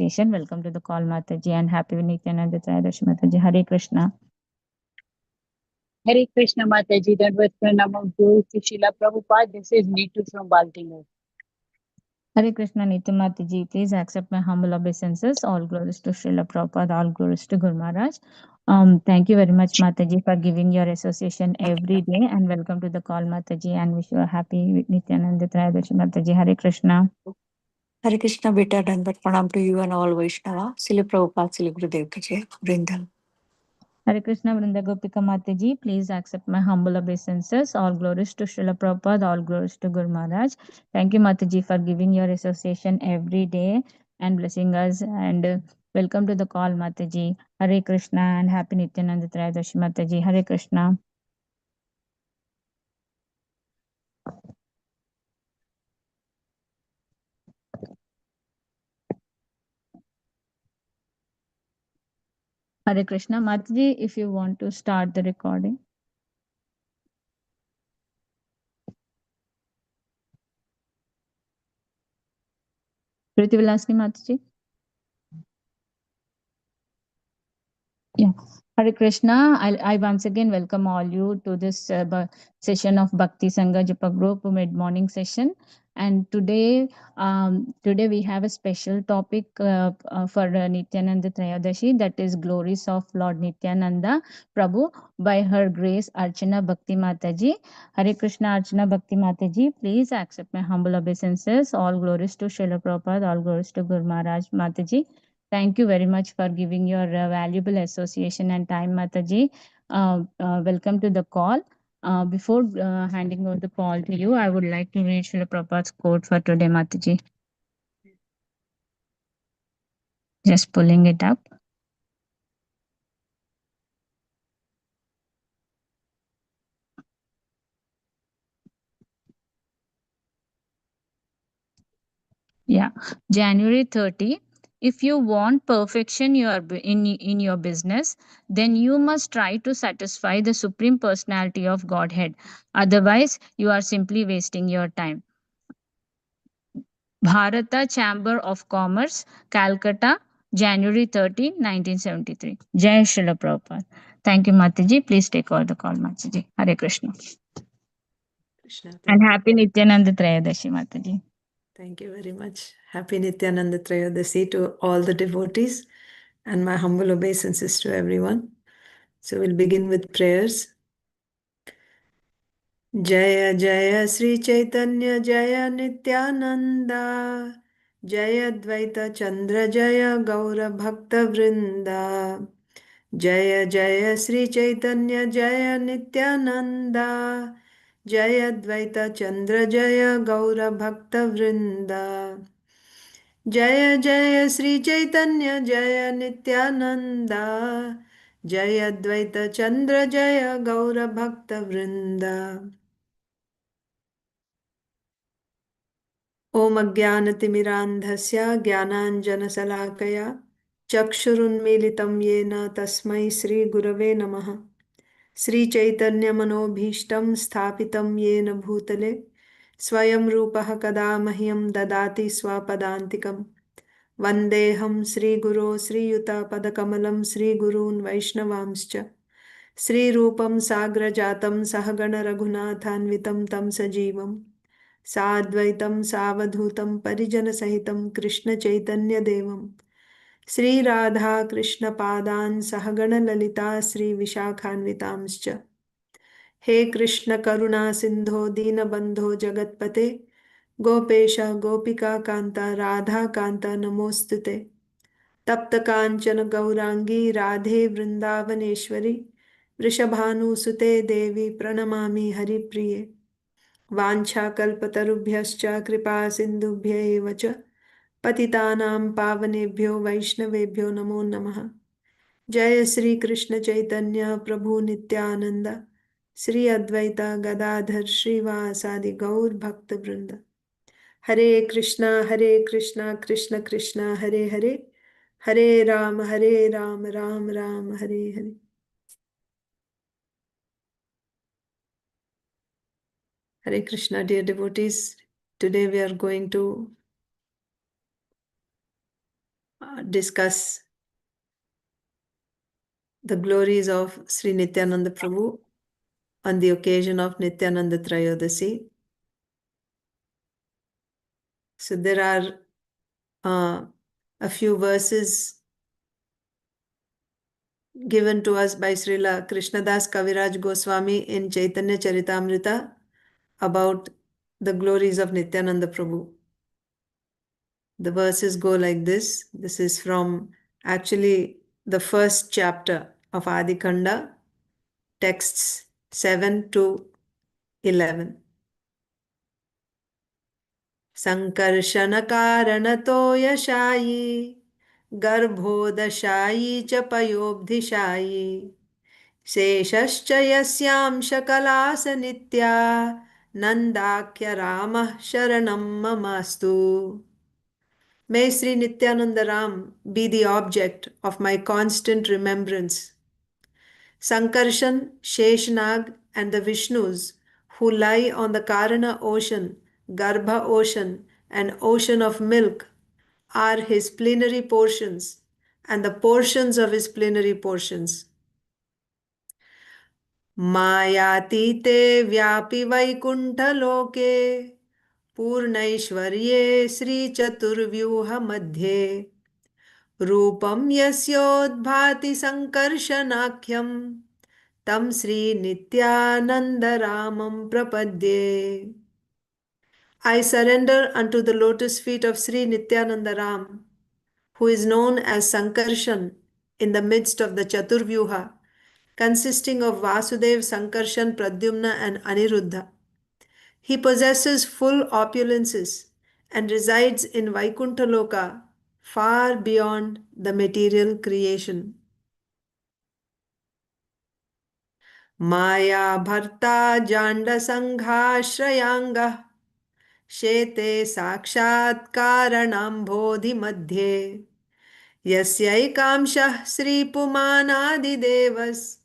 association. Welcome to the call, Mataji, and happy Nityananda Trayadashi, Mataji. Hare Krishna. Hare Krishna Mataji, that was Pranam of Guru to Srila Prabhupada. This is Neetu from Baltimore. Hare Krishna, Nitu Mataji. Please accept my humble obeisances. All glories to Srila Prabhupada, all glories to Guru Maharaj. Thank you very much, Mataji, for giving your association every day. And welcome to the call, Mataji, and wish you a happy Nityananda Trayadashi, Mataji. Hare Krishna. Hare Krishna, beta, Dandavat Pranam to you and all Vaishnava. Srila Prabhupada, Srila Gurudev Ki Jai. Vrindam. Hare Krishna, Vrinda Gopika Mataji. Please accept my humble obeisances. All glories to Srila Prabhupada, all glories to Guru Maharaj. Thank you, Mataji, for giving your association every day and blessing us. And welcome to the call, Mataji. Hare Krishna and happy Nityananda Trayadashi, Mataji. Hare Krishna. Hare Krishna. Mataji, if you want to start the recording. Priti will ask me, Mataji. Yeah. Hare Krishna. I once again welcome all you to this session of Bhakti Sangha Japa Group mid-morning session. And today we have a special topic for Nityananda Trayadashi, that is Glories of Lord Nityananda Prabhu by Her Grace Archanabhakti Mataji. Hare Krishna Archanabhakti Mataji. Please accept my humble obeisances. All glories to Srila Prabhupada, all glories to Guru Maharaj Mataji. Thank you very much for giving your valuable association and time, Mataji. Welcome to the call. Before handing over the call to you, I would like to read Srila Prabhupada's quote for today, Mataji. Just pulling it up. Yeah, January 30. If you want perfection in your business, then you must try to satisfy the Supreme Personality of Godhead. Otherwise, you are simply wasting your time. Bharata Chamber of Commerce, Calcutta, January 13, 1973. Jai Srila Prabhupada. Thank you, Mataji. Please take all the call, Mataji. Hare Krishna. Krishna, And you. happy Nityananda Trayadashi, Mataji. Thank you very much. Happy Nityananda Trayodasi to all the devotees and my humble obeisances to everyone. So we'll begin with prayers. Jaya Jaya Sri Chaitanya Jaya Nityananda Jaya Dvaita Chandra Jaya Gaura Bhakta Vrinda Jaya Jaya Sri Chaitanya Jaya Nityananda Jaya Dvaita Chandra Jaya Gaura Bhakta Vrinda Jaya Jaya Sri Chaitanya Jaya Nityananda Jaya Dvaita Chandra Jaya Gaura Bhakta Vrinda Om Ajnanatimirandhasya Jnananjanasalakaya Chakshurunmilitam Yena Tasmai Sri Gurave Namaha Sri Chaitanya Manobhishtam Sthapitam Yena Bhutale Swayam Rupaha Kada Mahyam Dadati Swapadantikam Vandeham Sri Guru Sri Yuta Padakamalam Sri Gurun Vaishnavamscha Sri Rupam Sagra Jatam Sahagana Raghunathanvitam Tam Sajivam Sadvaitam Savadhutam Parijana Sahitam Krishna Chaitanya Devam Sri Radha Krishna Padan Sahagana Lalita Sri Vishakhanvitamscha He Krishna Karuna Sindho Dina Bandho Jagatpate Gopesha Gopika Kanta Radha Kanta Namostute Tapta Kanchana Gaurangi Radhe Vrindavaneshwari Vrishabhanusute Devi Pranamami Haripriye वाञ्छाकल्पतरुभ्यश्च कृपा सिन्धुभ्य एव च पतितानां पावनेभ्यो वैष्णवेभ्यो नमो नमः जय श्री कृष्ण चैतन्य प्रभु नित्यानंद श्री अद्वैत गदाधर श्रीवासादि गौर भक्त वृंद हरे Krishna Krishna Krishna Hare Hare Hare Ram Ram Ram Hare Hare Hare Krishna, dear devotees. Today we are going to discuss the glories of Sri Nityananda Prabhu on the occasion of Nityananda Trayodasi. So there are a few verses given to us by Srila Krishnadas Kaviraj Goswami in Chaitanya Charitamrita about the glories of Nityananda Prabhu. The verses go like this. This is from actually the first chapter of Adi Kanda, texts 7 to 11. Sankarshanakaranато yashayi गर्भोदशायी च पयोब्धिशायी शेषश्च यस्यां शकलास नित्या नन्दाख्य रामः शरणं ममास्तु. May Sri Nityananda Ram be the object of my constant remembrance. Sankarshan, Sheshnag and the Vishnus who lie on the Karana ocean, Garbha ocean and ocean of milk are his plenary portions and the portions of his plenary portions. Mayatite vyapi vaikunthaloke पूर्णैश्वर्ये श्रीचतुर्व्यूहमध्ये रूपं यस्योद्भाति सङ्कर्षणाख्यं तं श्रीनित्यानन्दरामं प्रपद्ये. I surrender unto the lotus feet of Sri Nityananda Ram, who is known as Sankarshan in the midst of the Chaturvyuha, consisting of Vasudev, Sankarshan, Pradyumna and Aniruddha. He possesses full opulences and resides in Vaikuntha Loka, far beyond the material creation. Maya bharta janda sangha shete sakshat karanam bodhi madhye yasyaikamshah Sri Pumanadi devas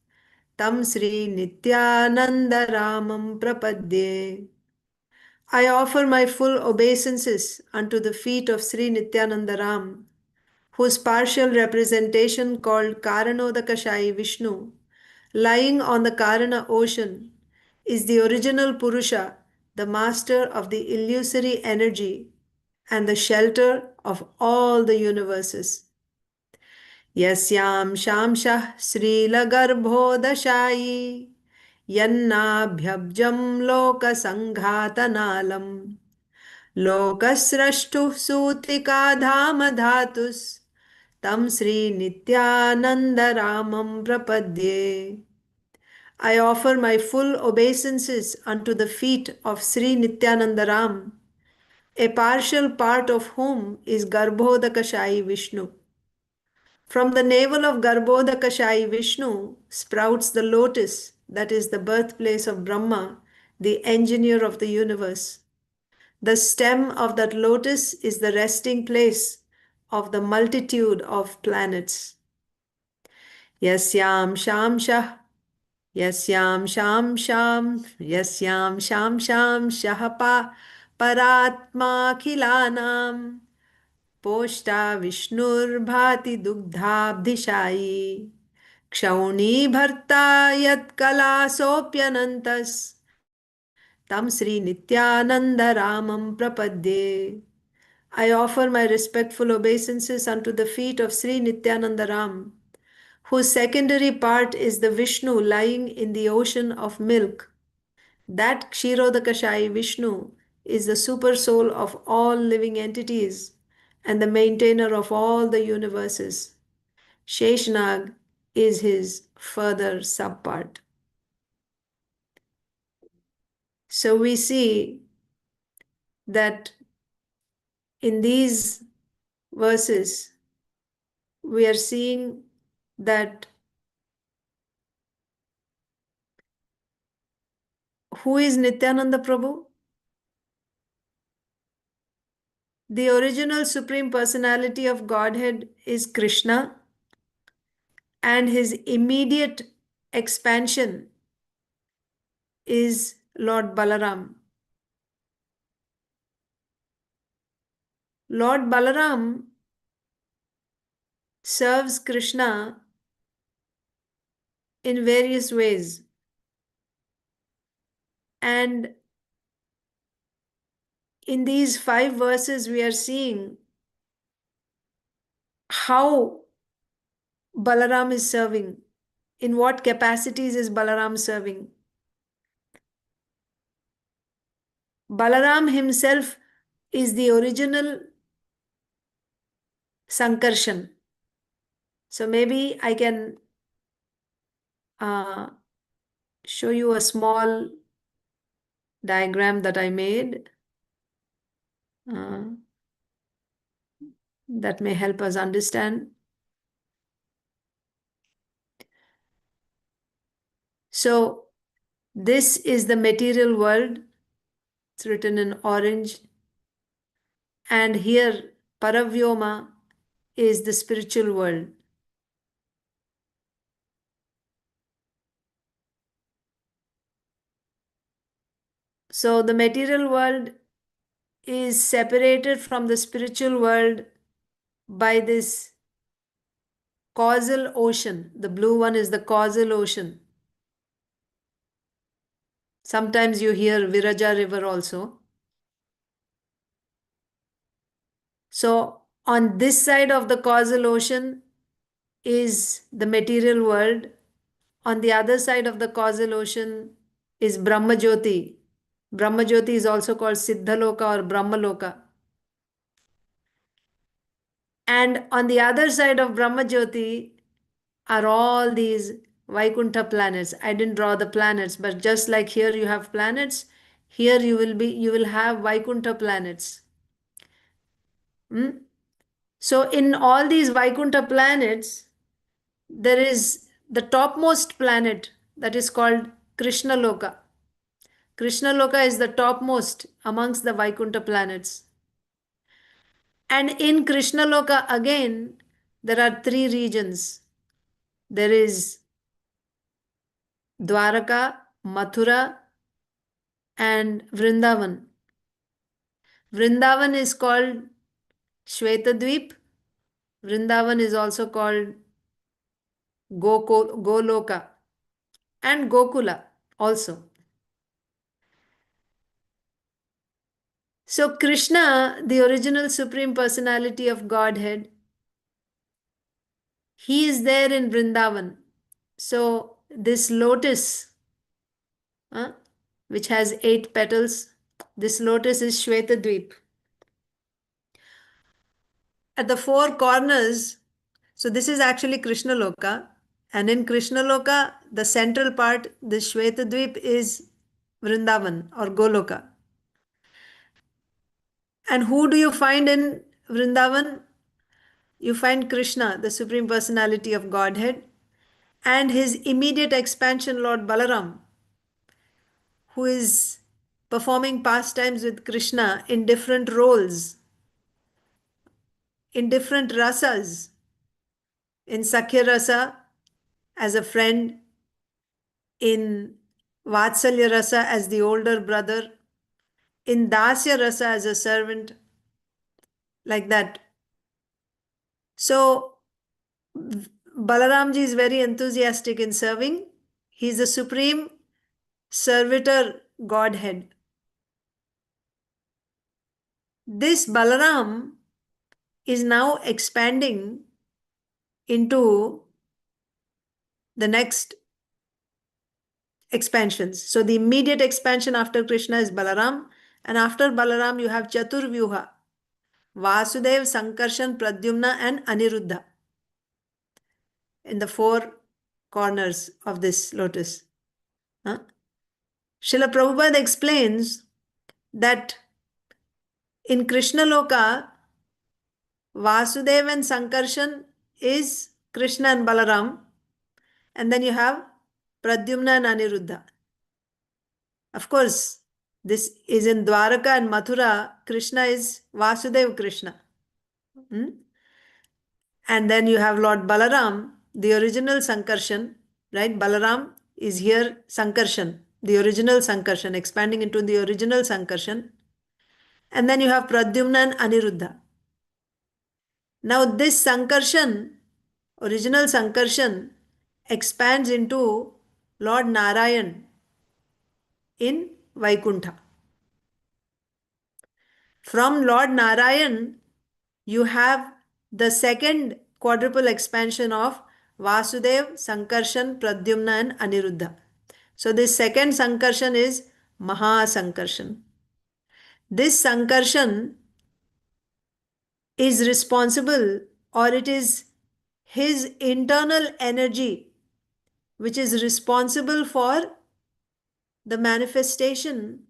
tam Sri Nityananda Ramam prapadye. I offer my full obeisances unto the feet of Sri Nityananda Ram, whose partial representation called Karanodakashayi Vishnu, lying on the Karana ocean, is the original Purusha, the master of the illusory energy and the shelter of all the universes. Yasyam Shamshah Srilagarbhodashayi Yannabhyabjam Lokasanghatanalam लोकस्रष्टुः सूत्रिकाधामधातुस् तं श्रीनित्यानन्दरामं प्रपद्ये. I offer my full obeisances unto the feet of Sri Nityananda Ram, a partial part of whom is Garbhodakashayi Vishnu. From the navel of Garbhodakashayi Vishnu sprouts the lotus that is the birthplace of Brahma, the engineer of the universe. The stem of that lotus is the resting place of the multitude of planets. Yasyam Shamshah, Yasyam Sham Shahapa Paratma Khilanam Poshta Vishnur Bhati Dugdhabdhishayi Kshauni Bharta Yat Kala Sopyanantas Tam Sri Nityananda Ramam Prapadye. I offer my respectful obeisances unto the feet of Sri Nityananda Ram, whose secondary part is the Vishnu lying in the ocean of milk. That Kshirodakashayi Vishnu is the super soul of all living entities and the maintainer of all the universes. Sheshnag is his further subpart. So we see that in these verses, we are seeing that who is Nityananda Prabhu? The original Supreme Personality of Godhead is Krishna, and his immediate expansion is Lord Balaram. Lord Balaram serves Krishna in various ways. And in these 5 verses, we are seeing how Balaram is serving. In what capacities is Balaram serving? Balaram himself is the original Sankarshan. So maybe I can uh, show you a small diagram that I made uh, that may help us understand. So this is the material world. It's written in orange. And here, Paravyoma is the spiritual world. So the material world is separated from the spiritual world by this causal ocean. The blue one is the causal ocean. Sometimes you hear Viraja River also. So on this side of the causal ocean is the material world. On the other side of the causal ocean is Brahmajyoti. Brahmajyoti is also called Siddhaloka or Brahmaloka. And on the other side of Brahmajyoti are all these Vaikuntha planets. I didn't draw the planets, but just like here you have planets, here you will have Vaikuntha planets. So in all these Vaikuntha planets, there is the topmost planet that is called Krishna Loka. Krishna Loka is the topmost amongst the Vaikuntha planets. And in Krishna Loka again, there are 3 regions. There is Dwaraka, Mathura, and Vrindavan. Vrindavan is called Shvetadvip. Vrindavan is also called Goloka and Gokula also. So Krishna, the original Supreme Personality of Godhead, he is there in Vrindavan. So this lotus, which has 8 petals, this lotus is Shvetadvip. At the 4 corners, so this is actually Krishna Loka. And in Krishna Loka, the central part, the Shvetadvip is Vrindavan or Goloka. And who do you find in Vrindavan? You find Krishna, the Supreme Personality of Godhead, and his immediate expansion, Lord Balaram, who is performing pastimes with Krishna in different roles, in different rasas. In Sakhya Rasa, as a friend, in Vatsalya Rasa, as the older brother, in Dasya Rasa, as a servant, like that. So, Balaramji is very enthusiastic in serving. He is the supreme servitor Godhead. This Balaram is now expanding into the next expansions. So the immediate expansion after Krishna is Balaram, and after Balaram you have Chaturvyuha, Vasudev, Sankarshan, Pradyumna and Aniruddha in the 4 corners of this lotus. Srila Prabhupada explains that in Krishna Loka, Vasudev and Sankarshan is Krishna and Balaram, and then you have Pradyumna and Aniruddha. Of course, this is in Dwaraka and Mathura, Krishna is Vasudev Krishna. And then you have Lord Balaram, the original Sankarshan, right? Balaram is here Sankarshan, the original Sankarshan, expanding into the original Sankarshan. And then you have Pradyumna and Aniruddha. Now this Sankarshan original Sankarshan expands into Lord Narayan in Vaikuntha. From Lord Narayan, you have the second quadruple expansion of Vasudev, Sankarshan, Pradyumna, and Aniruddha. So, this second Sankarshan is Maha Sankarshan. This Sankarshan is responsible, or it is his internal energy which is responsible for the manifestation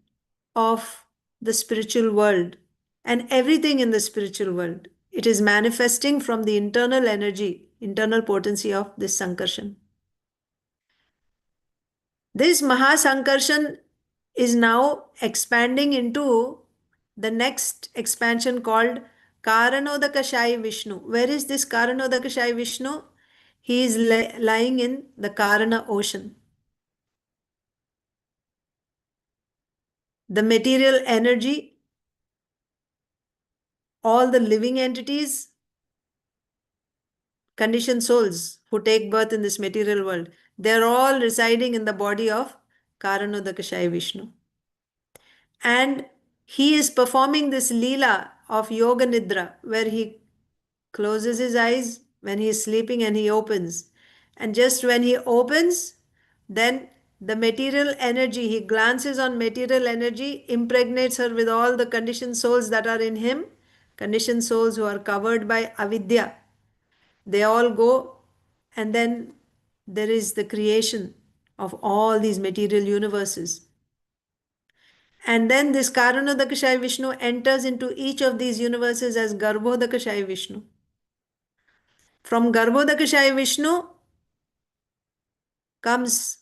of the spiritual world and everything in the spiritual world. It is manifesting from the internal energy, internal potency of this Sankarshan. This Mahasankarshan is now expanding into the next expansion called Karanodakashayi Vishnu. Where is this Karanodakashayi Vishnu? He is lying in the Karana ocean. The material energy, all the living entities, conditioned souls who take birth in this material world, they're all residing in the body of Karanodakashayi Vishnu. And he is performing this Leela of Yoga Nidra, where he closes his eyes when he is sleeping and he opens. And just when he opens, then the material energy, he glances on material energy, impregnates her with all the conditioned souls that are in him, conditioned souls who are covered by avidya. They all go, and then there is the creation of all these material universes. And then this Karanodakashayi Vishnu enters into each of these universes as Garbhodakashayi Vishnu. From Garbhodakashayi Vishnu comes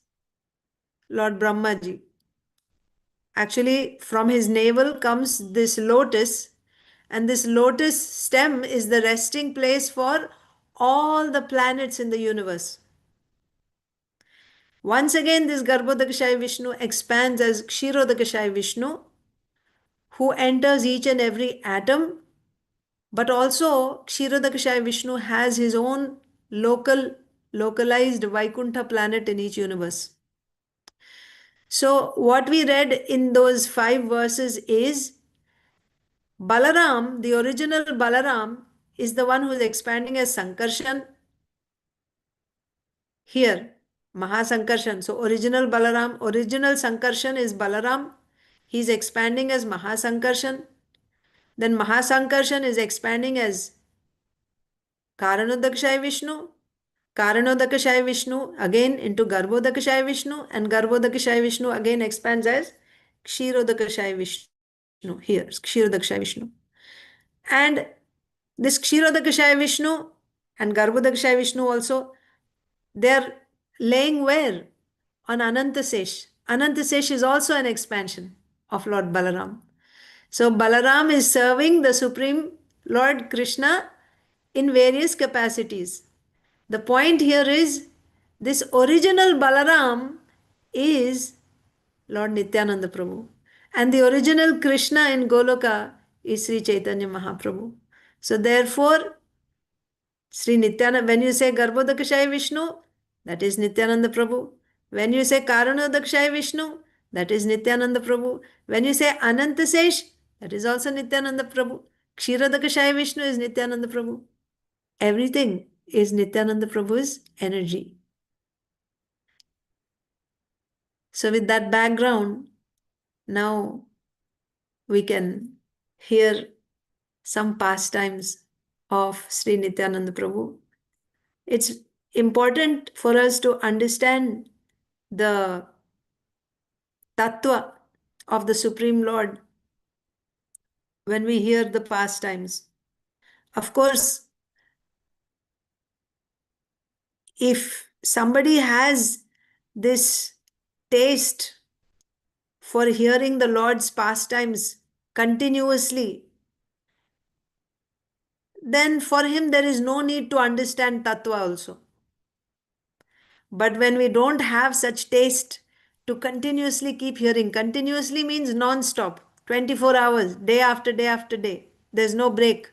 Lord Brahmaji. Actually, from his navel comes this lotus, and this lotus stem is the resting place for all the planets in the universe. Once again, this Garbhodakashayi Vishnu expands as Kshirodakashayi Vishnu, who enters each and every atom. But also, Kshirodakashayi Vishnu has his own localized Vaikuntha planet in each universe. So, what we read in those 5 verses is Balaram, the original Balaram, is the one who is expanding as Sankarshan here, Mahasankarshan. So, original Balaram, original Sankarshan is Balaram. He is expanding as Mahasankarshan. Then Mahasankarshan is expanding as Karanodakashayi Vishnu. Karanodakashayi Vishnu again into Garbhodakashayi Vishnu, and Garbhodakashayi Vishnu again expands as Kshirodakashayi Vishnu. Here, Kshirodakashayi Vishnu. And this Kshirodakashayi Vishnu and Garbhodakashayi Vishnu also, they are laying where? On Anantasesh. Anantasesh is also an expansion of Lord Balaram. So Balaram is serving the Supreme Lord Krishna in various capacities. The point here is this original Balaram is Lord Nityananda Prabhu. And the original Krishna in Goloka is Sri Chaitanya Mahaprabhu. So therefore, Sri Nityananda, when you say Garbhodakashayi Vishnu, that is Nityananda Prabhu. When you say Karanodakashayi Vishnu, that is Nityananda Prabhu. When you say Anantasesh, that is also Nityananda Prabhu. Kshirodakashayi Vishnu is Nityananda Prabhu. Everything is Nityananda Prabhu's energy. So, with that background, now we can hear some pastimes of Sri Nityananda Prabhu. It's important for us to understand the tattva of the Supreme Lord when we hear the pastimes. Of course, if somebody has this taste for hearing the Lord's pastimes continuously, then for him there is no need to understand tattva also. But when we don't have such taste to continuously keep hearing, continuously means non-stop, 24 hours, day after day after day. There's no break.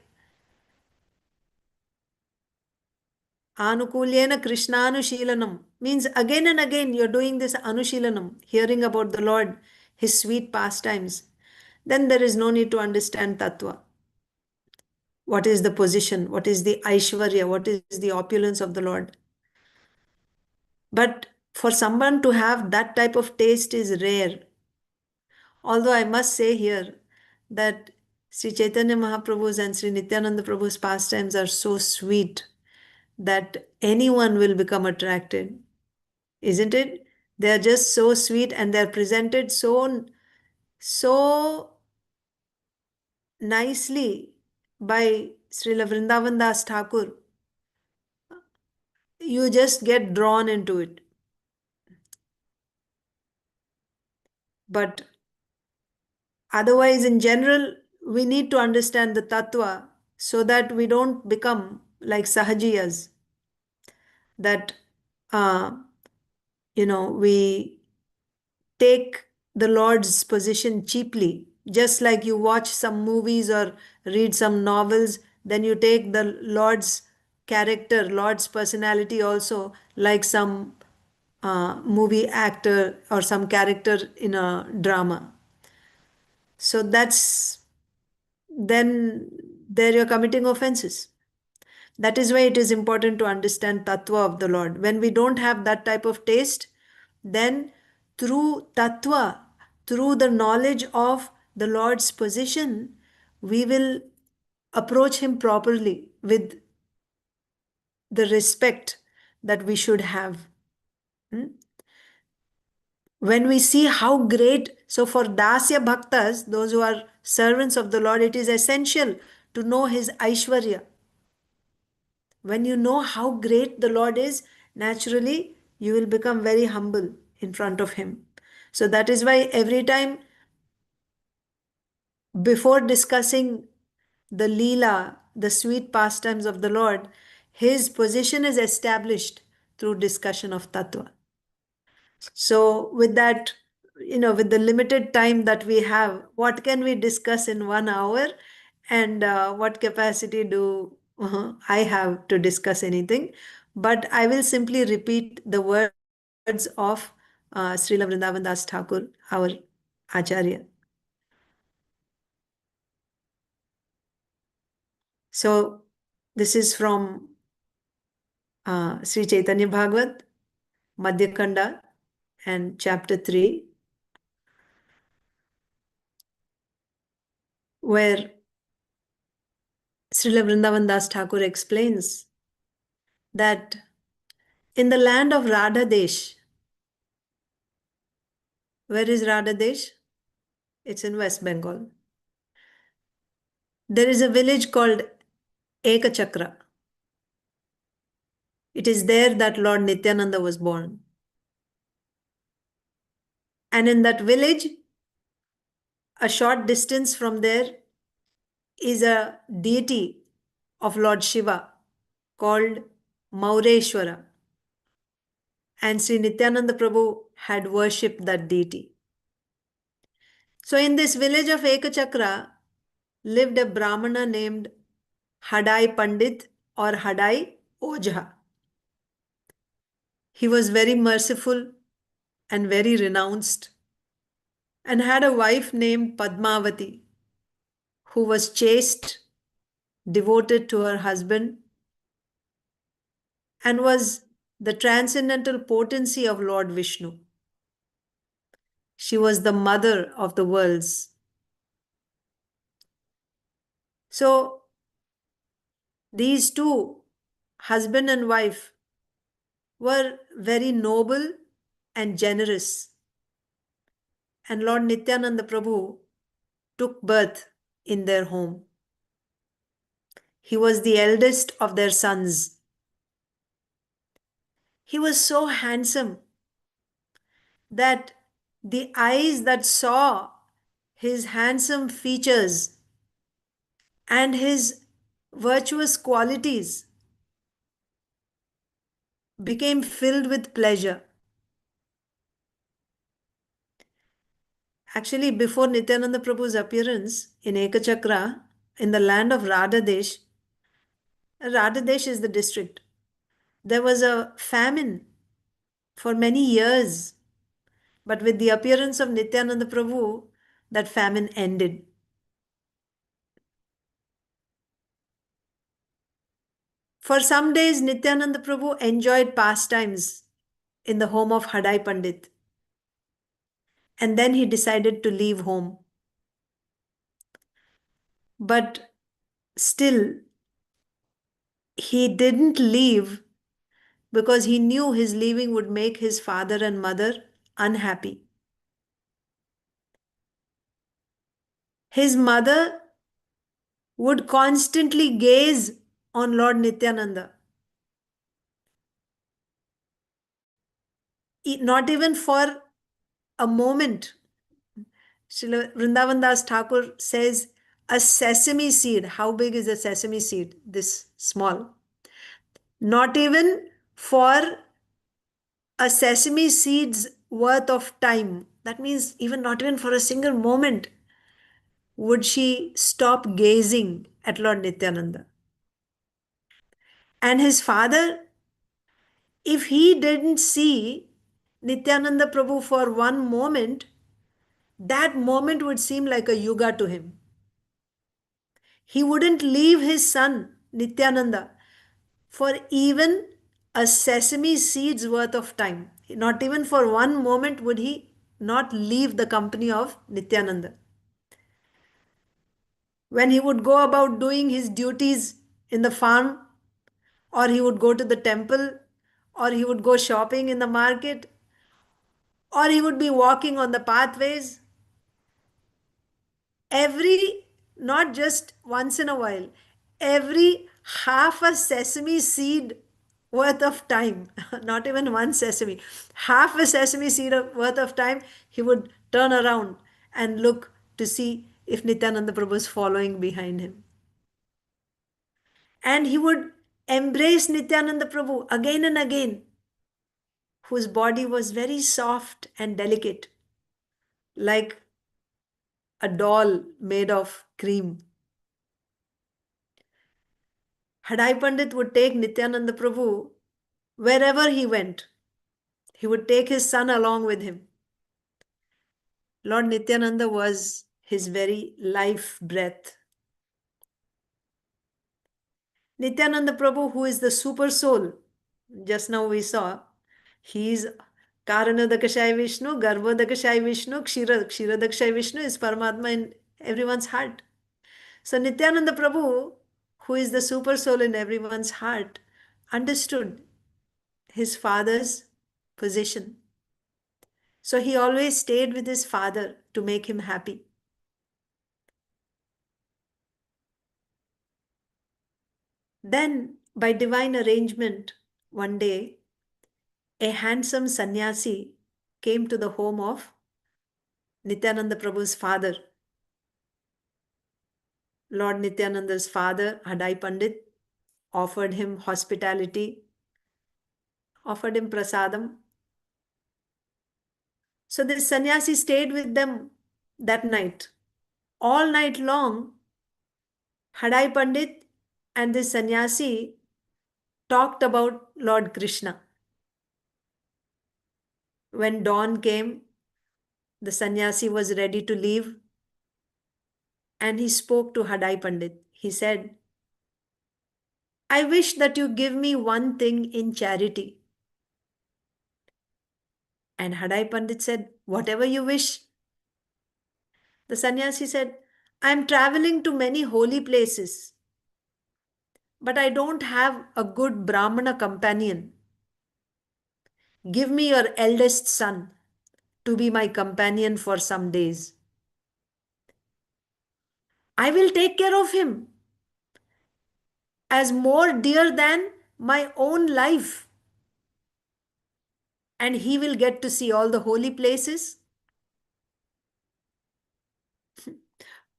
Anukulyena Krishnanushilanam means again and again you're doing this Anushilanam, hearing about the Lord, His sweet pastimes. Then there is no need to understand Tattva. What is the position? What is the Aishwarya? What is the opulence of the Lord? But for someone to have that type of taste is rare. Although I must say here that Sri Chaitanya Mahaprabhu's and Sri Nityananda Prabhu's pastimes are so sweet that anyone will become attracted, isn't it? They are just so sweet and they are presented so nicely by Srila Vrindavan Das Thakur. You just get drawn into it. But otherwise, in general, we need to understand the tattva so that we don't become like sahajiyas, that uh, we take the Lord's position cheaply. Just like you watch some movies or read some novels, then you take the Lord's character, Lord's personality also, like some movie actor or some character in a drama. So then there you're committing offenses. That is why it is important to understand tattva of the Lord. When we don't have that type of taste, then through tattva, through the knowledge of the Lord's position, we will approach Him properly with the respect that we should have. Hmm? When we see how great, so for dasya bhaktas, those who are servants of the Lord, it is essential to know His Aishwarya. When you know how great the Lord is, naturally you will become very humble in front of Him. So that is why every time before discussing the Leela, the sweet pastimes of the Lord, His position is established through discussion of Tattva. So with that, with the limited time that we have, what can we discuss in 1 hour? And what capacity do I have to discuss anything? But I will simply repeat the words of Srila Vrindavan Das Thakur, our Acharya. So this is from Sri Chaitanya Bhagavat, Madhyakanda, and chapter 3, where Srila Vrindavan Das Thakur explains that in the land of Radha Desh, where is Radha Desh? It's in West Bengal. There is a village called Ekachakra. It is there that Lord Nityananda was born. And in that village, a short distance from there, is a deity of Lord Shiva called Maureshwara. And Sri Nityananda Prabhu had worshipped that deity. So in this village of Ekachakra lived a Brahmana named Hadai Pandit or Hadai Ojha. He was very merciful and very renounced and had a wife named Padmavati who was chaste, devoted to her husband, and was the transcendental potency of Lord Vishnu. She was the mother of the worlds. So these two, husband and wife, were very noble and generous. And Lord Nityananda Prabhu took birth in their home. He was the eldest of their sons. He was so handsome that the eyes that saw his handsome features and his virtuous qualities became filled with pleasure. Actually, before Nityananda Prabhu's appearance in Ekachakra, in the land of Radhadesh, Radhadesh is the district. There was a famine for many years, but with the appearance of Nityananda Prabhu, that famine ended. For some days, Nityananda Prabhu enjoyed pastimes in the home of Hadai Pandit, and then he decided to leave home. But still, he didn't leave because he knew his leaving would make his father and mother unhappy. His mother would constantly gaze on Lord Nityananda, not even for a moment. Srila Vrindavan Das Thakur says, a sesame seed. How big is a sesame seed? This small. Not even for a sesame seed's worth of time. That means even not even for a single moment would she stop gazing at Lord Nityananda. And his father, if he didn't see Nityananda Prabhu for one moment, that moment would seem like a yuga to him. He wouldn't leave his son, Nityananda, for even a sesame seed's worth of time. Not even for one moment would he not leave the company of Nityananda. When he would go about doing his duties in the farm, or he would go to the temple, or he would go shopping in the market, or he would be walking on the pathways, every, not just once in a while, every half a sesame seed worth of time, not even one sesame, half a sesame seed worth of time, he would turn around and look to see if Nityananda Prabhu is following behind him. And he would embrace Nityananda Prabhu again and again, whose body was very soft and delicate, like a doll made of cream. Hadai Pandit would take Nityananda Prabhu wherever he went. He would take his son along with him. Lord Nityananda was his very life breath. Nityananda Prabhu, who is the super soul, just now we saw, he is Karanodakashayi Vishnu, Garbhodakashayi Vishnu, Kshiradakashayi Vishnu is Paramatma in everyone's heart. So Nityananda Prabhu, who is the super soul in everyone's heart, understood his father's position. So he always stayed with his father to make him happy. Then, by divine arrangement, one day, a handsome sannyasi came to the home of Nityananda Prabhu's father. Lord Nityananda's father, Hadai Pandit, offered him hospitality, offered him prasadam. So this sannyasi stayed with them that night. All night long, Hadai Pandit and this sannyasi talked about Lord Krishna. When dawn came, the sannyasi was ready to leave and he spoke to Hadai Pandit. He said, I wish that you give me one thing in charity. And Hadai Pandit said, whatever you wish. The sannyasi said, I am traveling to many holy places, but I don't have a good Brahmana companion. Give me your eldest son to be my companion for some days. I will take care of him as more dear than my own life. And he will get to see all the holy places.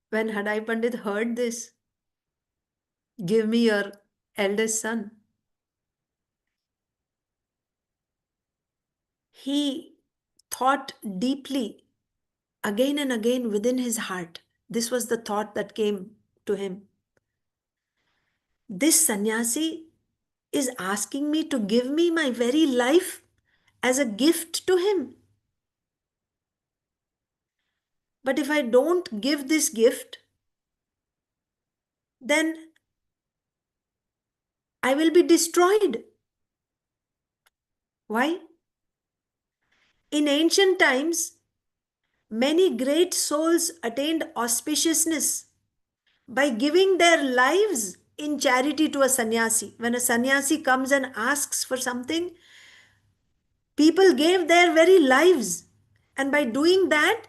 When Hadai Pandit heard this, give me your eldest son, he thought deeply again and again within his heart. This was the thought that came to him. This sannyasi is asking me to give me my very life as a gift to him. But if I don't give this gift, then I will be destroyed. Why? In ancient times, many great souls attained auspiciousness by giving their lives in charity to a sannyasi. When a sannyasi comes and asks for something, people gave their very lives. And by doing that,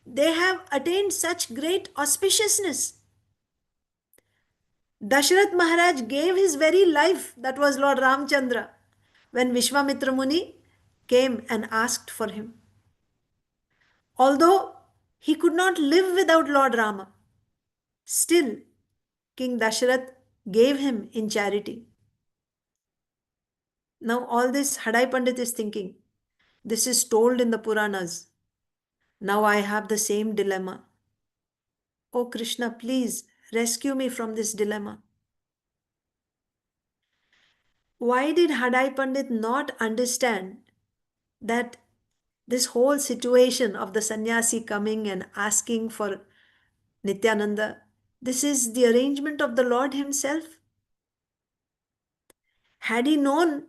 they have attained such great auspiciousness. Dashrath Maharaj gave his very life, that was Lord Ramchandra, when Vishwamitra Muni came and asked for him. Although he could not live without Lord Rama, still King Dashrath gave him in charity. Now all this Hadai Pandit is thinking, this is told in the Puranas. Now I have the same dilemma. Oh Krishna, please rescue me from this dilemma. Why did Hadai Pandit not understand that this whole situation of the sannyasi coming and asking for Nityananda, this is the arrangement of the Lord himself? Had he known,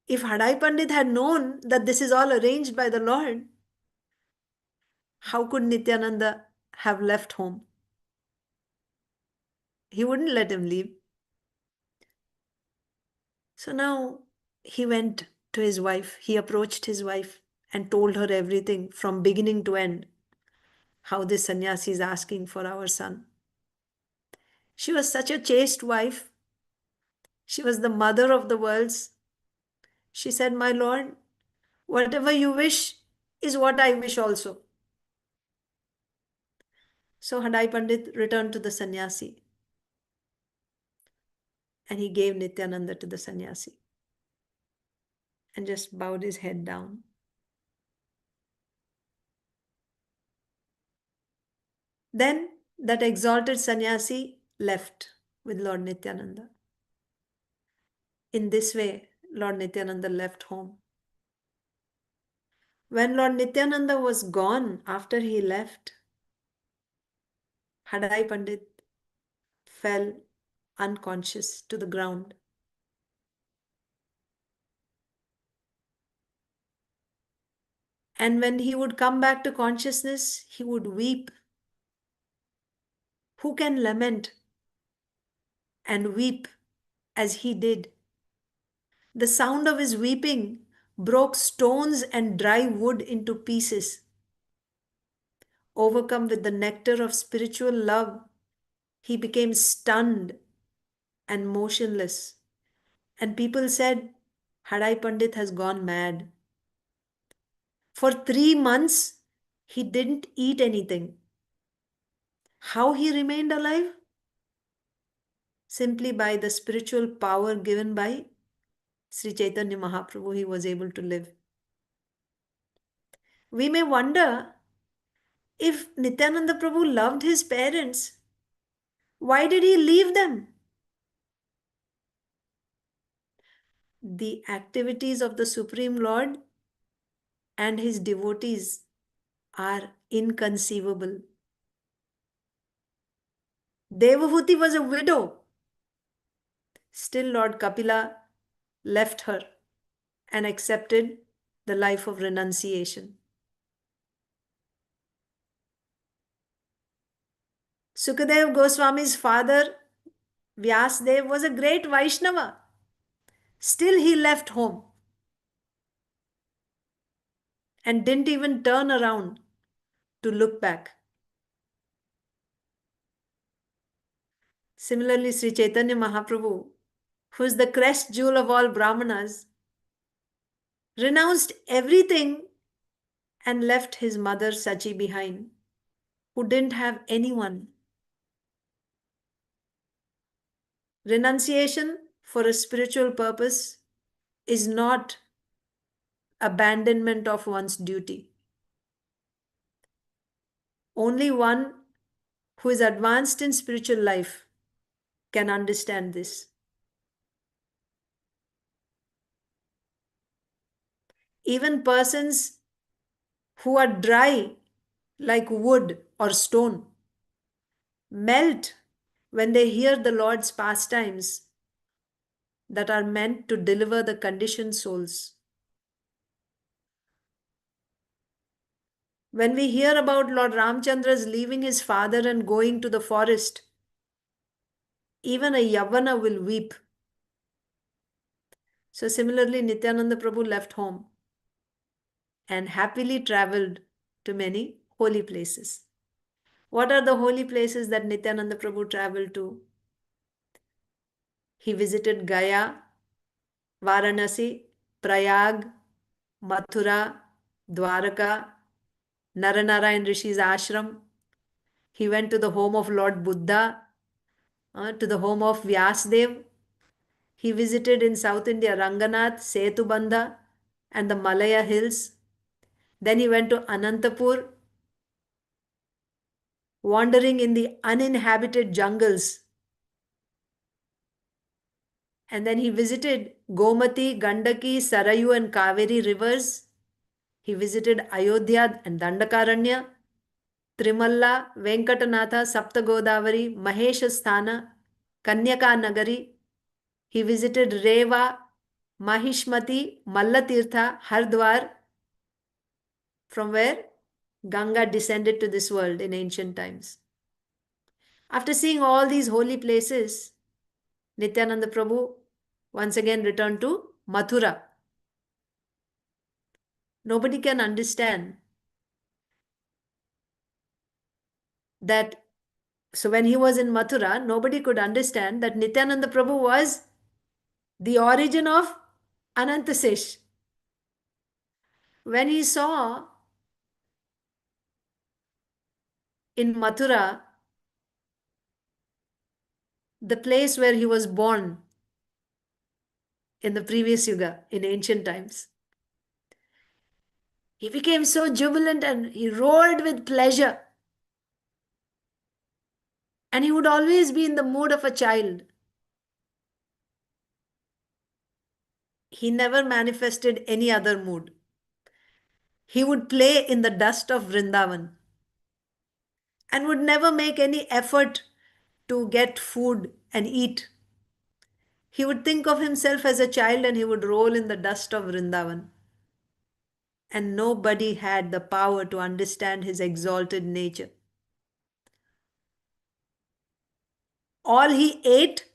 if Hadai Pandit had known that this is all arranged by the Lord, how could Nityananda have left home? He wouldn't let him leave. So now he went to his wife. He approached his wife and told her everything from beginning to end. How this sannyasi is asking for our son. She was such a chaste wife. She was the mother of the worlds. She said, my Lord, whatever you wish is what I wish also. So Hadai Pandit returned to the sannyasi and he gave Nityananda to the sannyasi and just bowed his head down. Then that exalted sannyasi left with Lord Nityananda. In this way, Lord Nityananda left home. When Lord Nityananda was gone after he left, Hadai Pandit fell unconscious to the ground. And when he would come back to consciousness, he would weep. Who can lament and weep as he did? The sound of his weeping broke stones and dry wood into pieces. Overcome with the nectar of spiritual love, he became stunned and motionless. And people said, Hadai Pandit has gone mad. For 3 months, he didn't eat anything. How he remained alive? Simply by the spiritual power given by Sri Chaitanya Mahaprabhu, he was able to live. We may wonder, if Nityananda Prabhu loved his parents, why did he leave them? The activities of the Supreme Lord and his devotees are inconceivable. Devahuti was a widow. Still Lord Kapila left her and accepted the life of renunciation. Sukadev Goswami's father, Vyasdev, was a great Vaishnava. Still he left home and didn't even turn around to look back. Similarly, Sri Chaitanya Mahaprabhu, who is the crest jewel of all Brahmanas, renounced everything and left his mother Sachi behind, who didn't have anyone. Renunciation for a spiritual purpose is not abandonment of one's duty. Only one who is advanced in spiritual life can understand this. Even persons who are dry like wood or stone melt when they hear the Lord's pastimes that are meant to deliver the conditioned souls. When we hear about Lord Ramchandra's leaving his father and going to the forest, even a Yavana will weep. So similarly, Nityananda Prabhu left home and happily traveled to many holy places. What are the holy places that Nityananda Prabhu traveled to? He visited Gaya, Varanasi, Prayag, Mathura, Dwaraka, Naranarayan Rishi's ashram. He went to the home of Lord Buddha, to the home of Vyasdev. He visited in South India Ranganath, Setubandha, and the Malaya hills. Then he went to Anantapur, wandering in the uninhabited jungles. And then he visited Gomati, Gandaki, Sarayu, and Kaveri rivers. He visited Ayodhya and Dandakaranya, Trimalla, Venkatanatha, Saptagodavari, Maheshasthana, Kanyaka Nagari. He visited Reva, Mahishmati, Mallatirtha, Hardwar, from where Ganga descended to this world in ancient times. After seeing all these holy places, Nityananda Prabhu once again returned to Mathura. Nobody can understand that. So when he was in Mathura, nobody could understand that Nityananda Prabhu was the origin of Anantasesh. When he saw in Mathura the place where he was born in the previous yuga, in ancient times, he became so jubilant and he roared with pleasure. And he would always be in the mood of a child. He never manifested any other mood. He would play in the dust of Vrindavan and would never make any effort to get food and eat. He would think of himself as a child and he would roll in the dust of Vrindavan. And nobody had the power to understand his exalted nature. All he ate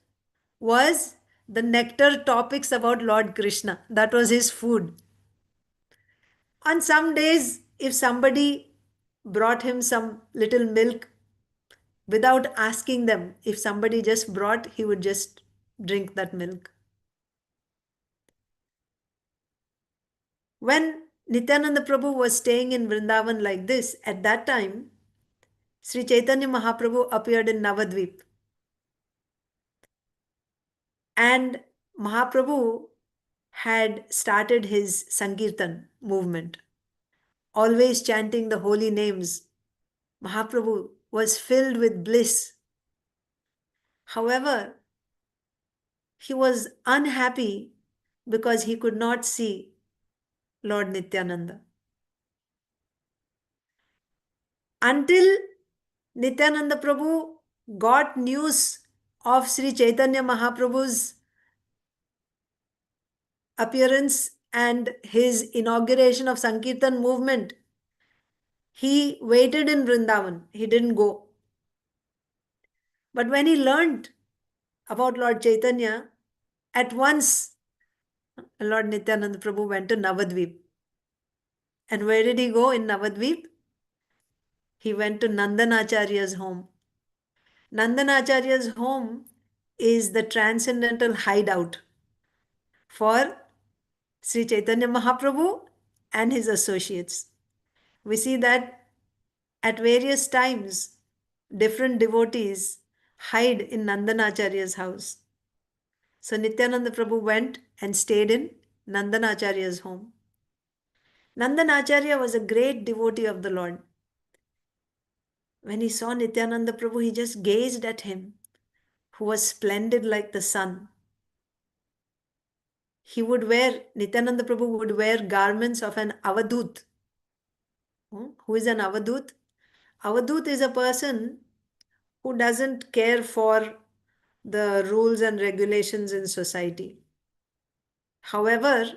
was the nectar topics about Lord Krishna. That was his food. On some days, if somebody brought him some little milk, without asking them, if somebody just brought, he would just drink that milk. When Nityananda Prabhu was staying in Vrindavan like this, at that time, Sri Chaitanya Mahaprabhu appeared in Navadvip. And Mahaprabhu had started his Sankirtan movement, always chanting the holy names. Mahaprabhu was filled with bliss. However, he was unhappy because he could not see Lord Nityananda. Until Nityananda Prabhu got news of Sri Chaitanya Mahaprabhu's appearance and his inauguration of Sankirtan movement, he waited in Vrindavan. He didn't go. But when he learned about Lord Chaitanya, at once Lord Nityananda Prabhu went to Navadvip. And where did he go in Navadvip? He went to Nandanacharya's home. Nandanacharya's home is the transcendental hideout for Sri Chaitanya Mahaprabhu and his associates. We see that at various times, different devotees hide in Nandanacharya's house. So Nityananda Prabhu went and stayed in Nandanacharya's home. Nandanacharya was a great devotee of the Lord. When he saw Nityananda Prabhu, he just gazed at him, who was splendid like the sun. Nityananda Prabhu would wear garments of an avadut. Who is an avadut? Avadut is a person who doesn't care for the rules and regulations in society. However,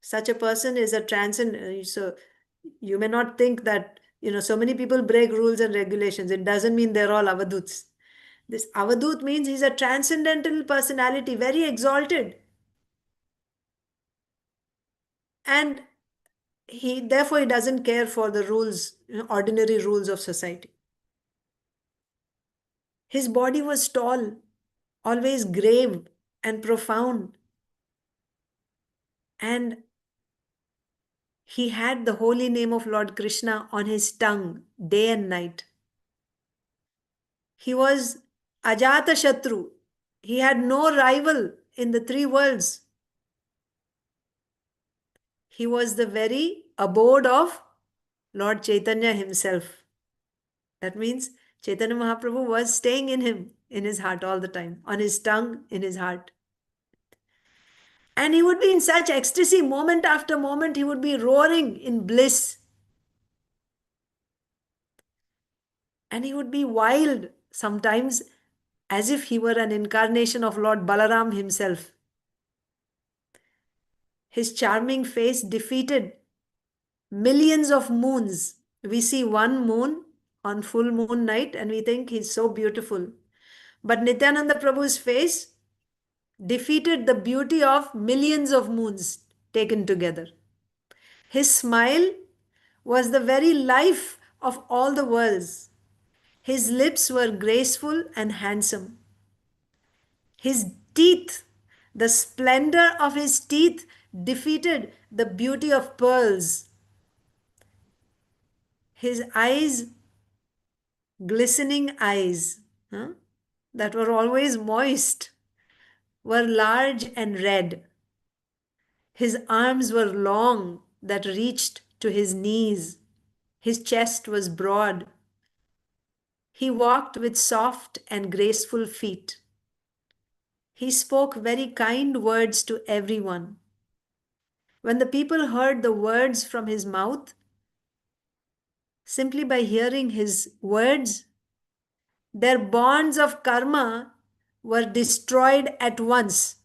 such a person is a transcendent. So you may not think that, so many people break rules and regulations. It doesn't mean they're all avaduts. This avadut means he's a transcendental personality, very exalted. And therefore he doesn't care for the rules, ordinary rules of society. His body was tall, always grave and profound. And he had the holy name of Lord Krishna on his tongue day and night. He was Ajata Shatru. He had no rival in the three worlds. He was the very abode of Lord Chaitanya himself. That means Chaitanya Mahaprabhu was staying in him, in his heart all the time, on his tongue, in his heart. And he would be in such ecstasy, moment after moment, he would be roaring in bliss. And he would be wild, sometimes as if he were an incarnation of Lord Balaram himself. His charming face defeated millions of moons. We see one moon on full moon night and we think he's so beautiful. But Nityananda Prabhu's face defeated the beauty of millions of moons taken together. His smile was the very life of all the worlds. His lips were graceful and handsome. His teeth, the splendor of his teeth defeated the beauty of pearls. His eyes, glistening eyes, that were always moist, were large and red. His arms were long that reached to his knees. His chest was broad. He walked with soft and graceful feet. He spoke very kind words to everyone. When the people heard the words from his mouth, simply by hearing his words, their bonds of karma were destroyed at once.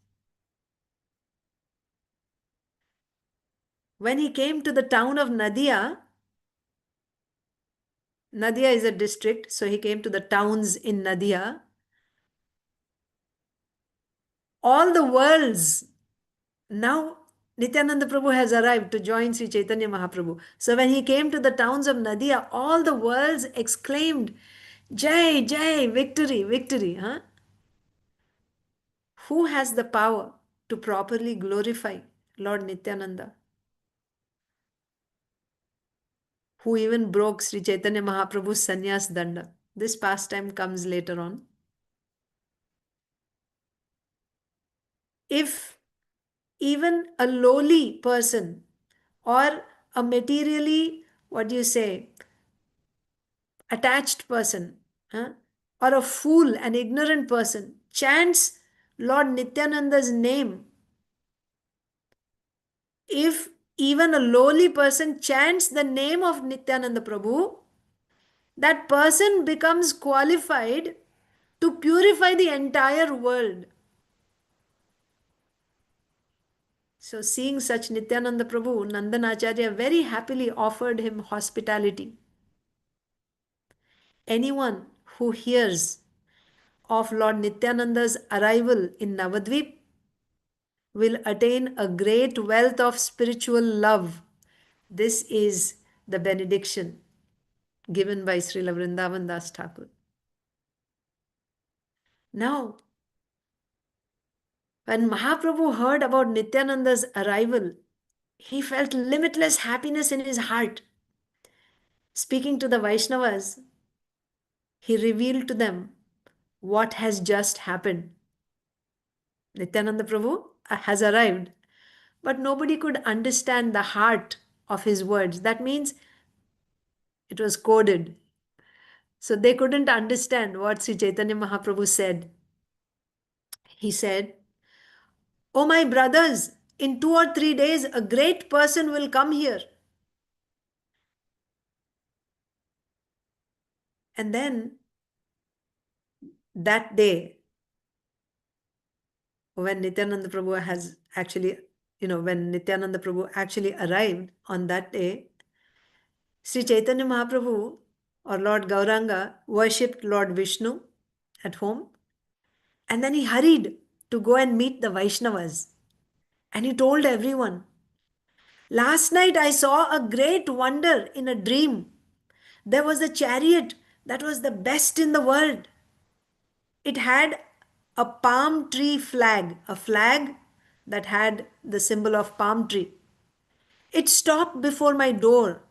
When he came to the town of Nadia, Nadia is a district, so he came to the towns in Nadia. All the worlds, now Nityananda Prabhu has arrived to join Sri Chaitanya Mahaprabhu. So when he came to the towns of Nadia, all the worlds exclaimed, Jai, Jai, victory, victory. Who has the power to properly glorify Lord Nityananda? Who even broke Sri Chaitanya Mahaprabhu's sannyas danda. This pastime comes later on. If even a lowly person or a materially, attached person, or a fool, an ignorant person, chants Lord Nityananda's name, if even a lowly person chants the name of Nityananda Prabhu, that person becomes qualified to purify the entire world. So, seeing such Nityananda Prabhu, Nandanacharya very happily offered him hospitality. Anyone who hears of Lord Nityananda's arrival in Navadvip will attain a great wealth of spiritual love. This is the benediction given by Srila Vrindavan Das Thakur. Now, when Mahaprabhu heard about Nityananda's arrival, he felt limitless happiness in his heart. Speaking to the Vaishnavas, he revealed to them what has just happened. Nityananda Prabhu has arrived, but nobody could understand the heart of his words. That means it was coded. So they couldn't understand what Sri Chaitanya Mahaprabhu said. He said, Oh, my brothers, in 2 or 3 days, a great person will come here. And then that day, when Nityananda Prabhu has actually, when Nityananda Prabhu actually arrived on that day, Sri Chaitanya Mahaprabhu or Lord Gauranga worshipped Lord Vishnu at home. And then he hurried to go and meet the Vaishnavas. And he told everyone, last night I saw a great wonder in a dream. There was a chariot that was the best in the world. It had a palm tree flag, a flag that had the symbol of palm tree. It stopped before my door.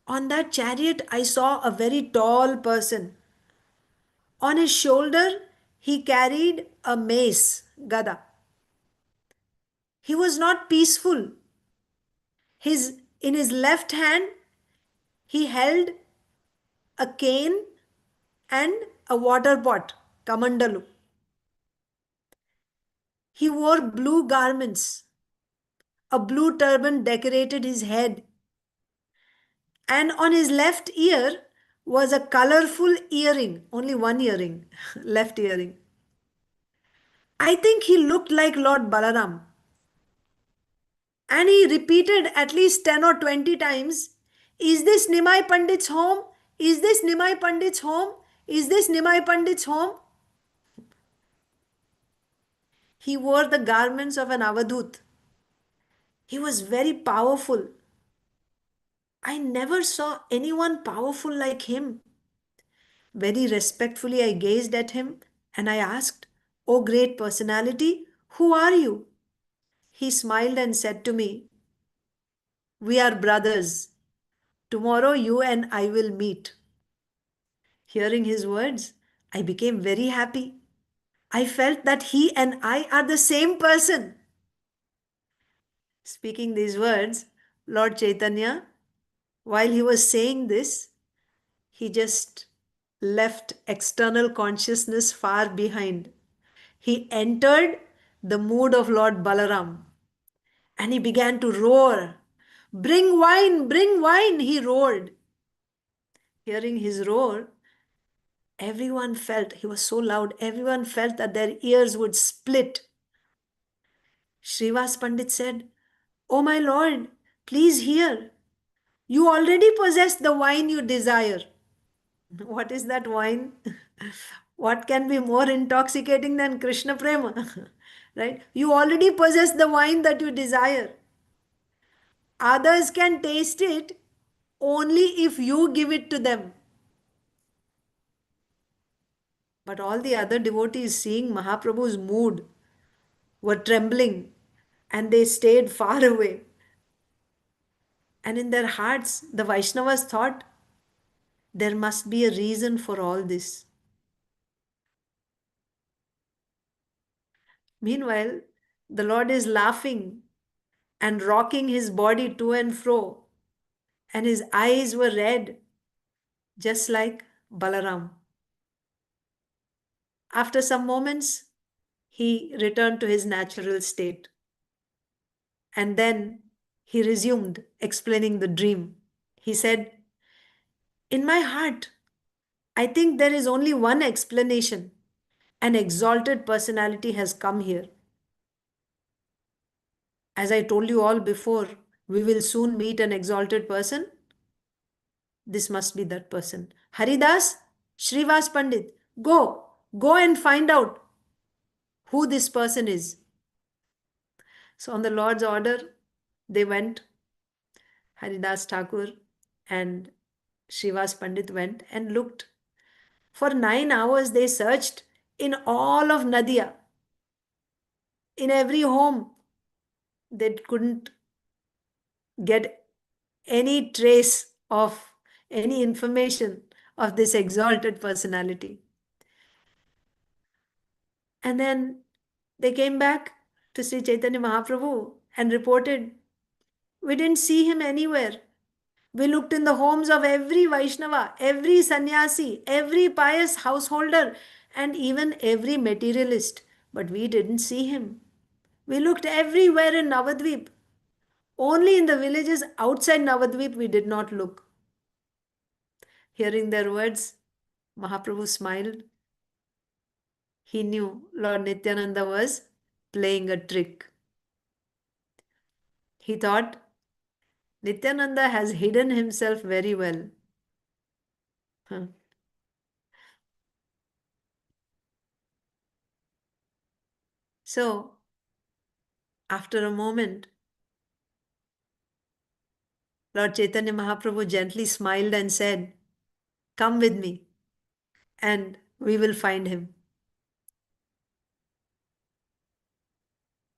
On that chariot, I saw a very tall person. On his shoulder, he carried a mace, gada. He was not peaceful. In his left hand, he held a cane and a water pot, kamandalu. He wore blue garments. A blue turban decorated his head. And on his left ear was a colorful earring, only one earring, left earring. I think he looked like Lord Balaram. And he repeated at least 10 or 20 times, is this Nimai Pandit's home? Is this Nimai Pandit's home? Is this Nimai Pandit's home? He wore the garments of an Avadhut. He was very powerful. I never saw anyone powerful like him. Very respectfully, I gazed at him and I asked, "O great personality, who are you?" He smiled and said to me, "We are brothers. Tomorrow you and I will meet." Hearing his words, I became very happy. I felt that he and I are the same person. Speaking these words, Lord Chaitanya, while he was saying this, he just left external consciousness far behind. He entered the mood of Lord Balaram and he began to roar. Bring wine, he roared. Hearing his roar, everyone felt, he was so loud, everyone felt that their ears would split. Srivas Pandit said, "Oh my lord, please hear. You already possess the wine you desire." What is that wine? What can be more intoxicating than Krishna Prema? Right? You already possess the wine that you desire. Others can taste it only if you give it to them. But all the other devotees, seeing Mahaprabhu's mood, were trembling and they stayed far away. And in their hearts, the Vaishnavas thought, there must be a reason for all this. Meanwhile, the Lord is laughing and rocking his body to and fro, and his eyes were red, just like Balaram. After some moments, he returned to his natural state. And then he resumed explaining the dream. He said, "In my heart, I think there is only one explanation. An exalted personality has come here. As I told you all before, we will soon meet an exalted person. This must be that person. Haridas, Srivas Pandit, go and find out who this person is." So on the Lord's order, they went. Haridas Thakur and Srivas Pandit went and looked. For 9 hours they searched in all of Nadia. In every home, they couldn't get any trace of any information of this exalted personality. And then they came back to Sri Chaitanya Mahaprabhu and reported, "We didn't see him anywhere. We looked in the homes of every Vaishnava, every sannyasi, every pious householder, and even every materialist, but we didn't see him." We looked everywhere in Navadvip. Only in the villages outside Navadvip we did not look. Hearing their words, Mahaprabhu smiled. He knew Lord Nityananda was playing a trick. He thought, Nityananda has hidden himself very well. Huh. So, after a moment, Lord Chaitanya Mahaprabhu gently smiled and said, "Come with me and we will find him."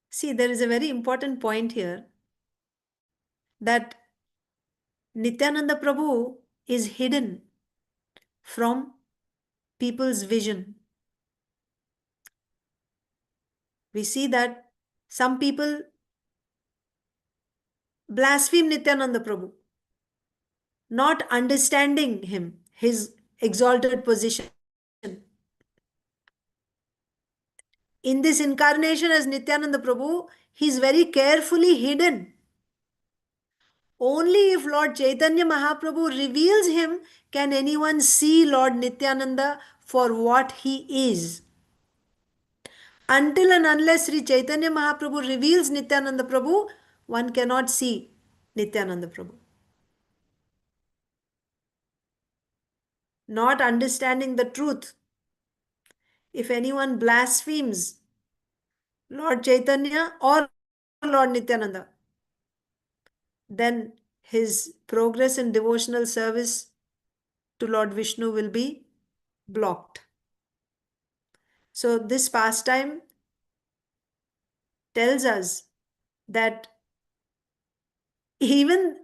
See, there is a very important point here that Nityananda Prabhu is hidden from people's vision. We see that some people blaspheme Nityananda Prabhu, not understanding him, his exalted position. In this incarnation as Nityananda Prabhu, he is very carefully hidden. Only if Lord Chaitanya Mahaprabhu reveals him can anyone see Lord Nityananda for what he is. Until and unless Sri Chaitanya Mahaprabhu reveals Nityananda Prabhu, one cannot see Nityananda Prabhu. Not understanding the truth. If anyone blasphemes Lord Chaitanya or Lord Nityananda, then his progress in devotional service to Lord Vishnu will be blocked. So this pastime tells us that even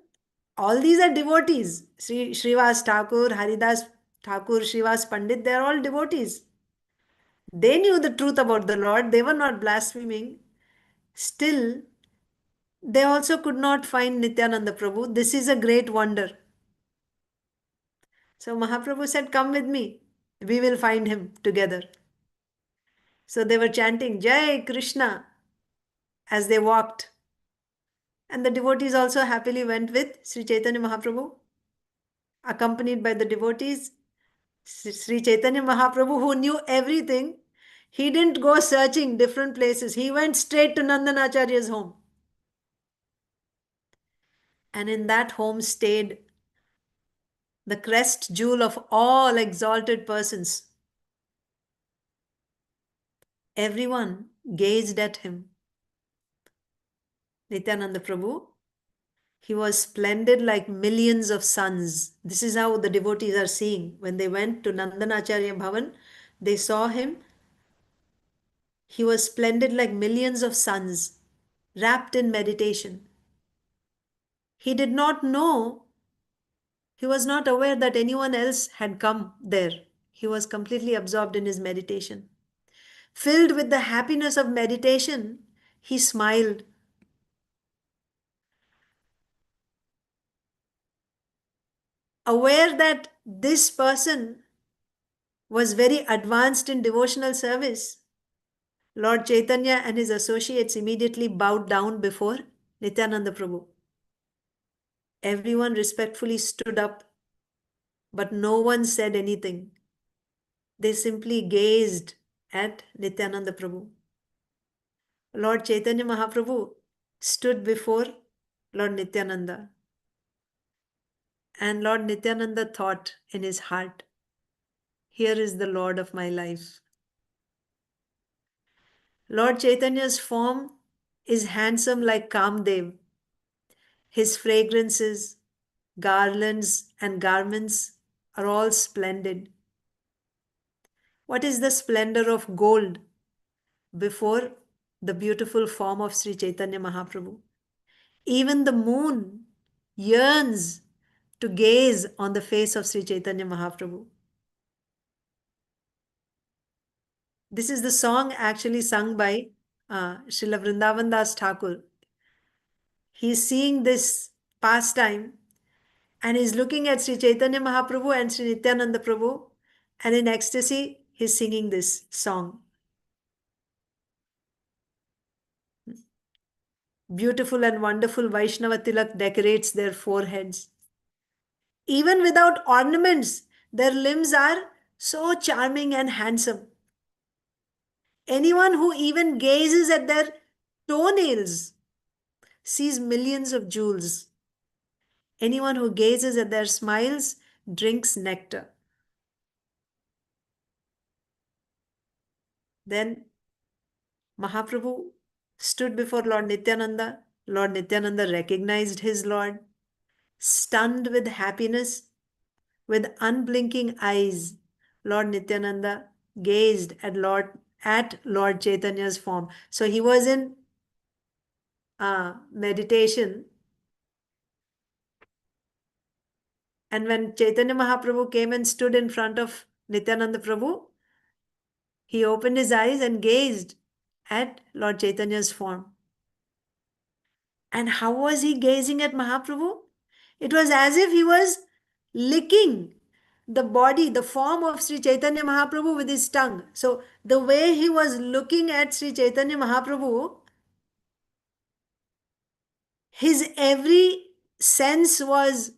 all these are devotees. Srivas Thakur, Haridas Thakur, Srivas Pandit, they are all devotees. They knew the truth about the Lord. They were not blaspheming. Still, they also could not find Nityananda Prabhu. This is a great wonder. So Mahaprabhu said, "Come with me. We will find him together." So they were chanting Jai Krishna as they walked. And the devotees also happily went with Sri Chaitanya Mahaprabhu, accompanied by the devotees. Sri Chaitanya Mahaprabhu, who knew everything, he didn't go searching different places. He went straight to Nandanacharya's home. And in that home stayed the crest jewel of all exalted persons. Everyone gazed at him. Nityananda Prabhu, he was splendid like millions of suns. This is how the devotees are seeing. When they went to Nandanacharya Bhavan, they saw him. He was splendid like millions of suns, wrapped in meditation. He did not know, he was not aware that anyone else had come there. He was completely absorbed in his meditation. Filled with the happiness of meditation, he smiled. Aware that this person was very advanced in devotional service, Lord Chaitanya and his associates immediately bowed down before Nityananda Prabhu. Everyone respectfully stood up, but no one said anything. They simply gazed at Nityananda Prabhu. Lord Chaitanya Mahaprabhu stood before Lord Nityananda. And Lord Nityananda thought in his heart, "Here is the Lord of my life." Lord Chaitanya's form is handsome like Kamdev. His fragrances, garlands, and garments are all splendid. What is the splendor of gold before the beautiful form of Sri Chaitanya Mahaprabhu? Even the moon yearns to gaze on the face of Sri Chaitanya Mahaprabhu. This is the song actually sung by Srila Vrindavan Das Thakur. He is seeing this pastime and is looking at Sri Chaitanya Mahaprabhu and Sri Nityananda Prabhu, and in ecstasy, he is singing this song. Beautiful and wonderful Vaishnava tilak decorates their foreheads. Even without ornaments, their limbs are so charming and handsome. Anyone who even gazes at their toenails sees millions of jewels. Anyone who gazes at their smiles drinks nectar. Then Mahaprabhu stood before Lord Nityananda. Lord Nityananda recognized his Lord. Stunned with happiness, with unblinking eyes, Lord Nityananda gazed at Lord Chaitanya's form. So he was in meditation, and when Chaitanya Mahaprabhu came and stood in front of Nityananda Prabhu, he opened his eyes and gazed at Lord Chaitanya's form. And how was he gazing at Mahaprabhu? It was as if he was licking the body, the form of Sri Chaitanya Mahaprabhu with his tongue. So the way he was looking at Sri Chaitanya Mahaprabhu, his every sense was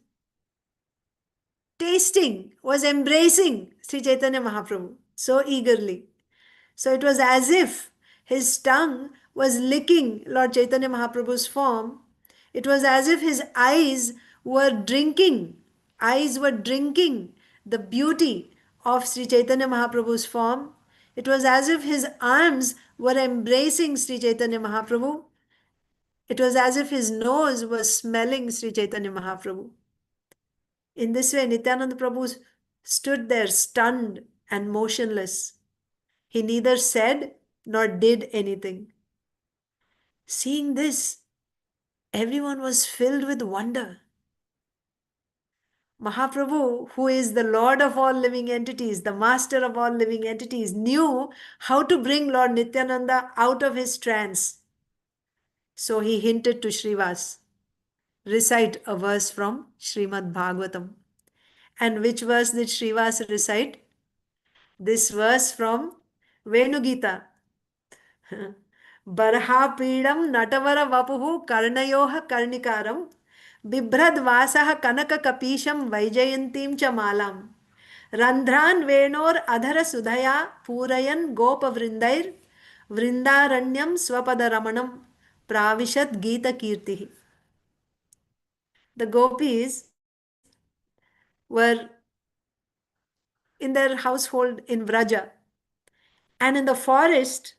tasting, was embracing Sri Chaitanya Mahaprabhu so eagerly. So it was as if his tongue was licking Lord Chaitanya Mahaprabhu's form. It was as if his eyes were drinking the beauty of Sri Chaitanya Mahaprabhu's form. It was as if his arms were embracing Sri Chaitanya Mahaprabhu. It was as if his nose was smelling Sri Chaitanya Mahaprabhu. In this way, Nityananda Prabhu stood there stunned and motionless. He neither said nor did anything. Seeing this, everyone was filled with wonder. Mahaprabhu, who is the Lord of all living entities, the Master of all living entities, knew how to bring Lord Nityananda out of his trance. So he hinted to Srivas, recite a verse from Srimad Bhagavatam. And which verse did Srivas recite? This verse from Venugita. बर्हापीडं नटवरवपुः कर्णयोः कर्णिकारं बिभ्रद्वासः कनककपीशं वैजयन्तीं च मालां रन्ध्रान् वेणोरधरसुधया पूरयन् गोपवृन्दैर्वृन्दारण्यं स्वपदरमणं प्राविशत् गीतकीर्तिः. The gopis were in their household in Vraja, and in the forest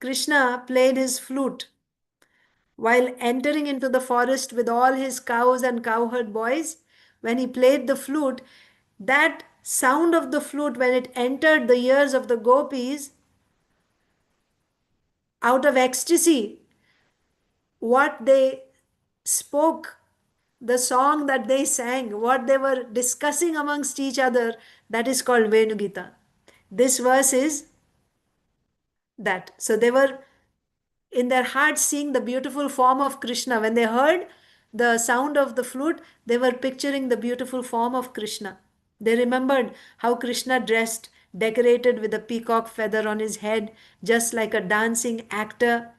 Krishna played his flute. While entering into the forest with all his cows and cowherd boys, when he played the flute, that sound of the flute, when it entered the ears of the gopis, out of ecstasy, what they spoke, the song that they sang, what they were discussing amongst each other, that is called Venugita. This verse is that. So they were in their hearts seeing the beautiful form of Krishna. When they heard the sound of the flute, they were picturing the beautiful form of Krishna. They remembered how Krishna dressed, decorated with a peacock feather on his head, just like a dancing actor,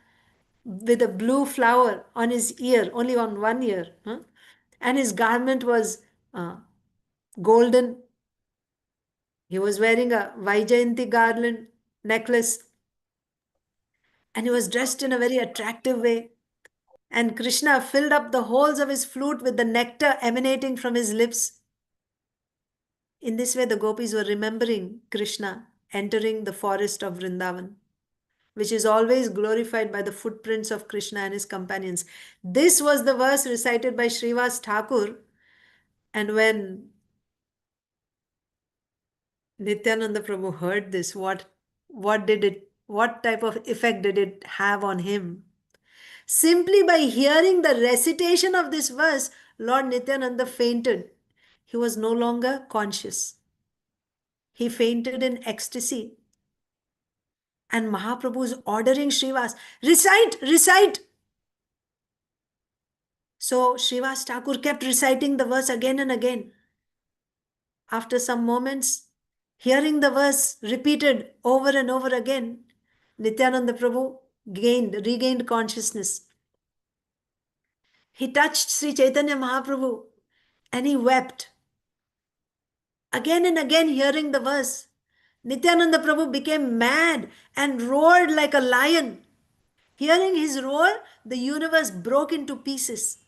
with a blue flower on his ear, only on one ear. And his garment was golden. He was wearing a Vaijayanti garland necklace, and he was dressed in a very attractive way. And Krishna filled up the holes of his flute with the nectar emanating from his lips. In this way, the gopis were remembering Krishna entering the forest of Vrindavan, which is always glorified by the footprints of Krishna and his companions. This was the verse recited by Srivas Thakur. And when Nityananda Prabhu heard this, what type of effect did it have on him? Simply by hearing the recitation of this verse, Lord Nityananda fainted. He was no longer conscious. He fainted in ecstasy. And Mahaprabhu is ordering Srivas, recite, recite. So Srivas Thakur kept reciting the verse again and again. After some moments, hearing the verse repeated over and over again, Nityananda Prabhu regained consciousness. He touched Sri Chaitanya Mahaprabhu and he wept. Again and again, hearing the verse, Nityananda Prabhu became mad and roared like a lion. Hearing his roar, the universe broke into pieces.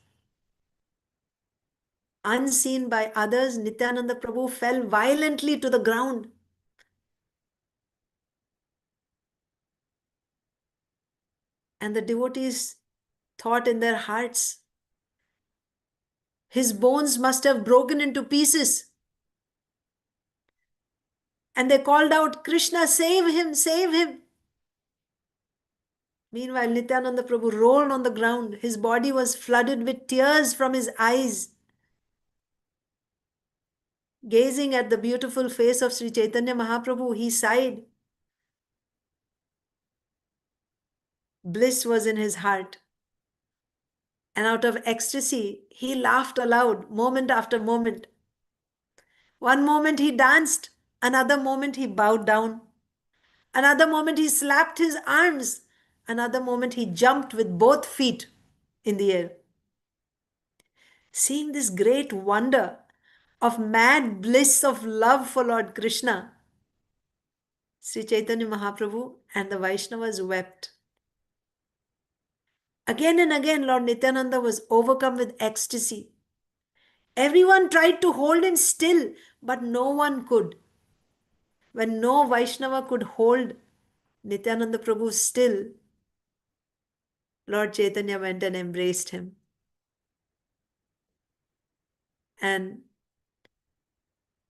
Unseen by others, Nityananda Prabhu fell violently to the ground. And the devotees thought in their hearts, his bones must have broken into pieces. And they called out, Krishna, save him, save him. Meanwhile, Nityananda Prabhu rolled on the ground. His body was flooded with tears from his eyes. Gazing at the beautiful face of Sri Chaitanya Mahaprabhu, he sighed. Bliss was in his heart. And out of ecstasy, he laughed aloud, moment after moment. One moment he danced, another moment he bowed down. Another moment he slapped his arms. Another moment he jumped with both feet in the air. Seeing this great wonder of mad bliss of love for Lord Krishna, Sri Chaitanya Mahaprabhu and the Vaishnavas wept. Again and again, Lord Nityananda was overcome with ecstasy. Everyone tried to hold him still, but no one could. When no Vaishnava could hold Nityananda Prabhu still, Lord Chaitanya went and embraced him. And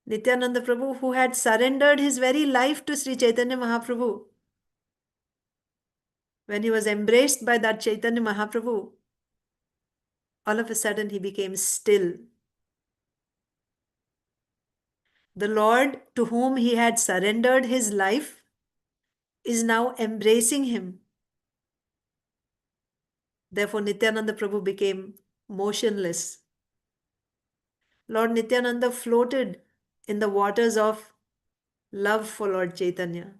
Nityananda Prabhu, who had surrendered his very life to Sri Chaitanya Mahaprabhu, when he was embraced by that Chaitanya Mahaprabhu, all of a sudden he became still. The Lord to whom he had surrendered his life is now embracing him. Therefore, Nityananda Prabhu became motionless. Lord Nityananda floated in the waters of love for Lord Chaitanya.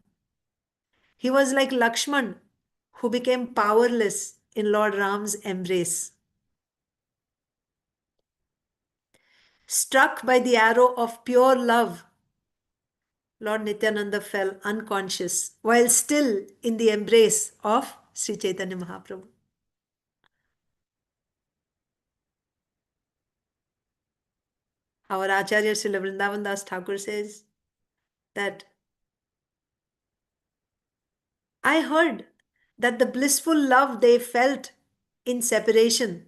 He was like Lakshman, who became powerless in Lord Ram's embrace. Struck by the arrow of pure love, Lord Nityananda fell unconscious while still in the embrace of Sri Chaitanya Mahaprabhu. Our Acharya Srila Vrindavan Das Thakur says that I heard that the blissful love they felt in separation,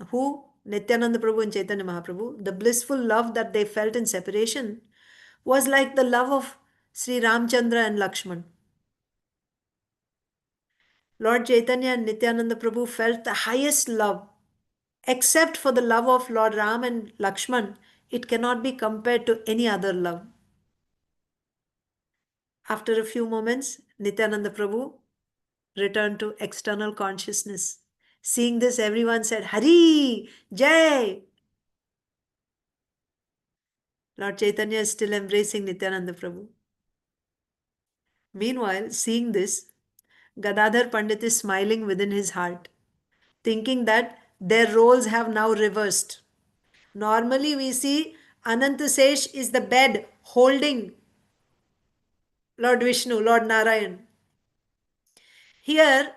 who? Nityananda Prabhu and Chaitanya Mahaprabhu, the blissful love that they felt in separation was like the love of Sri Ramchandra and Lakshman. Lord Chaitanya and Nityananda Prabhu felt the highest love. Except for the love of Lord Ram and Lakshman, it cannot be compared to any other love. After a few moments, Nityananda Prabhu returned to external consciousness. Seeing this, everyone said, Hari, Jai! Lord Chaitanya is still embracing Nityananda Prabhu. Meanwhile, seeing this, Gadadhar Pandit is smiling within his heart, thinking that their roles have now reversed. Normally, we see Anantasesh is the bed holding Lord Vishnu, Lord Narayan. Here,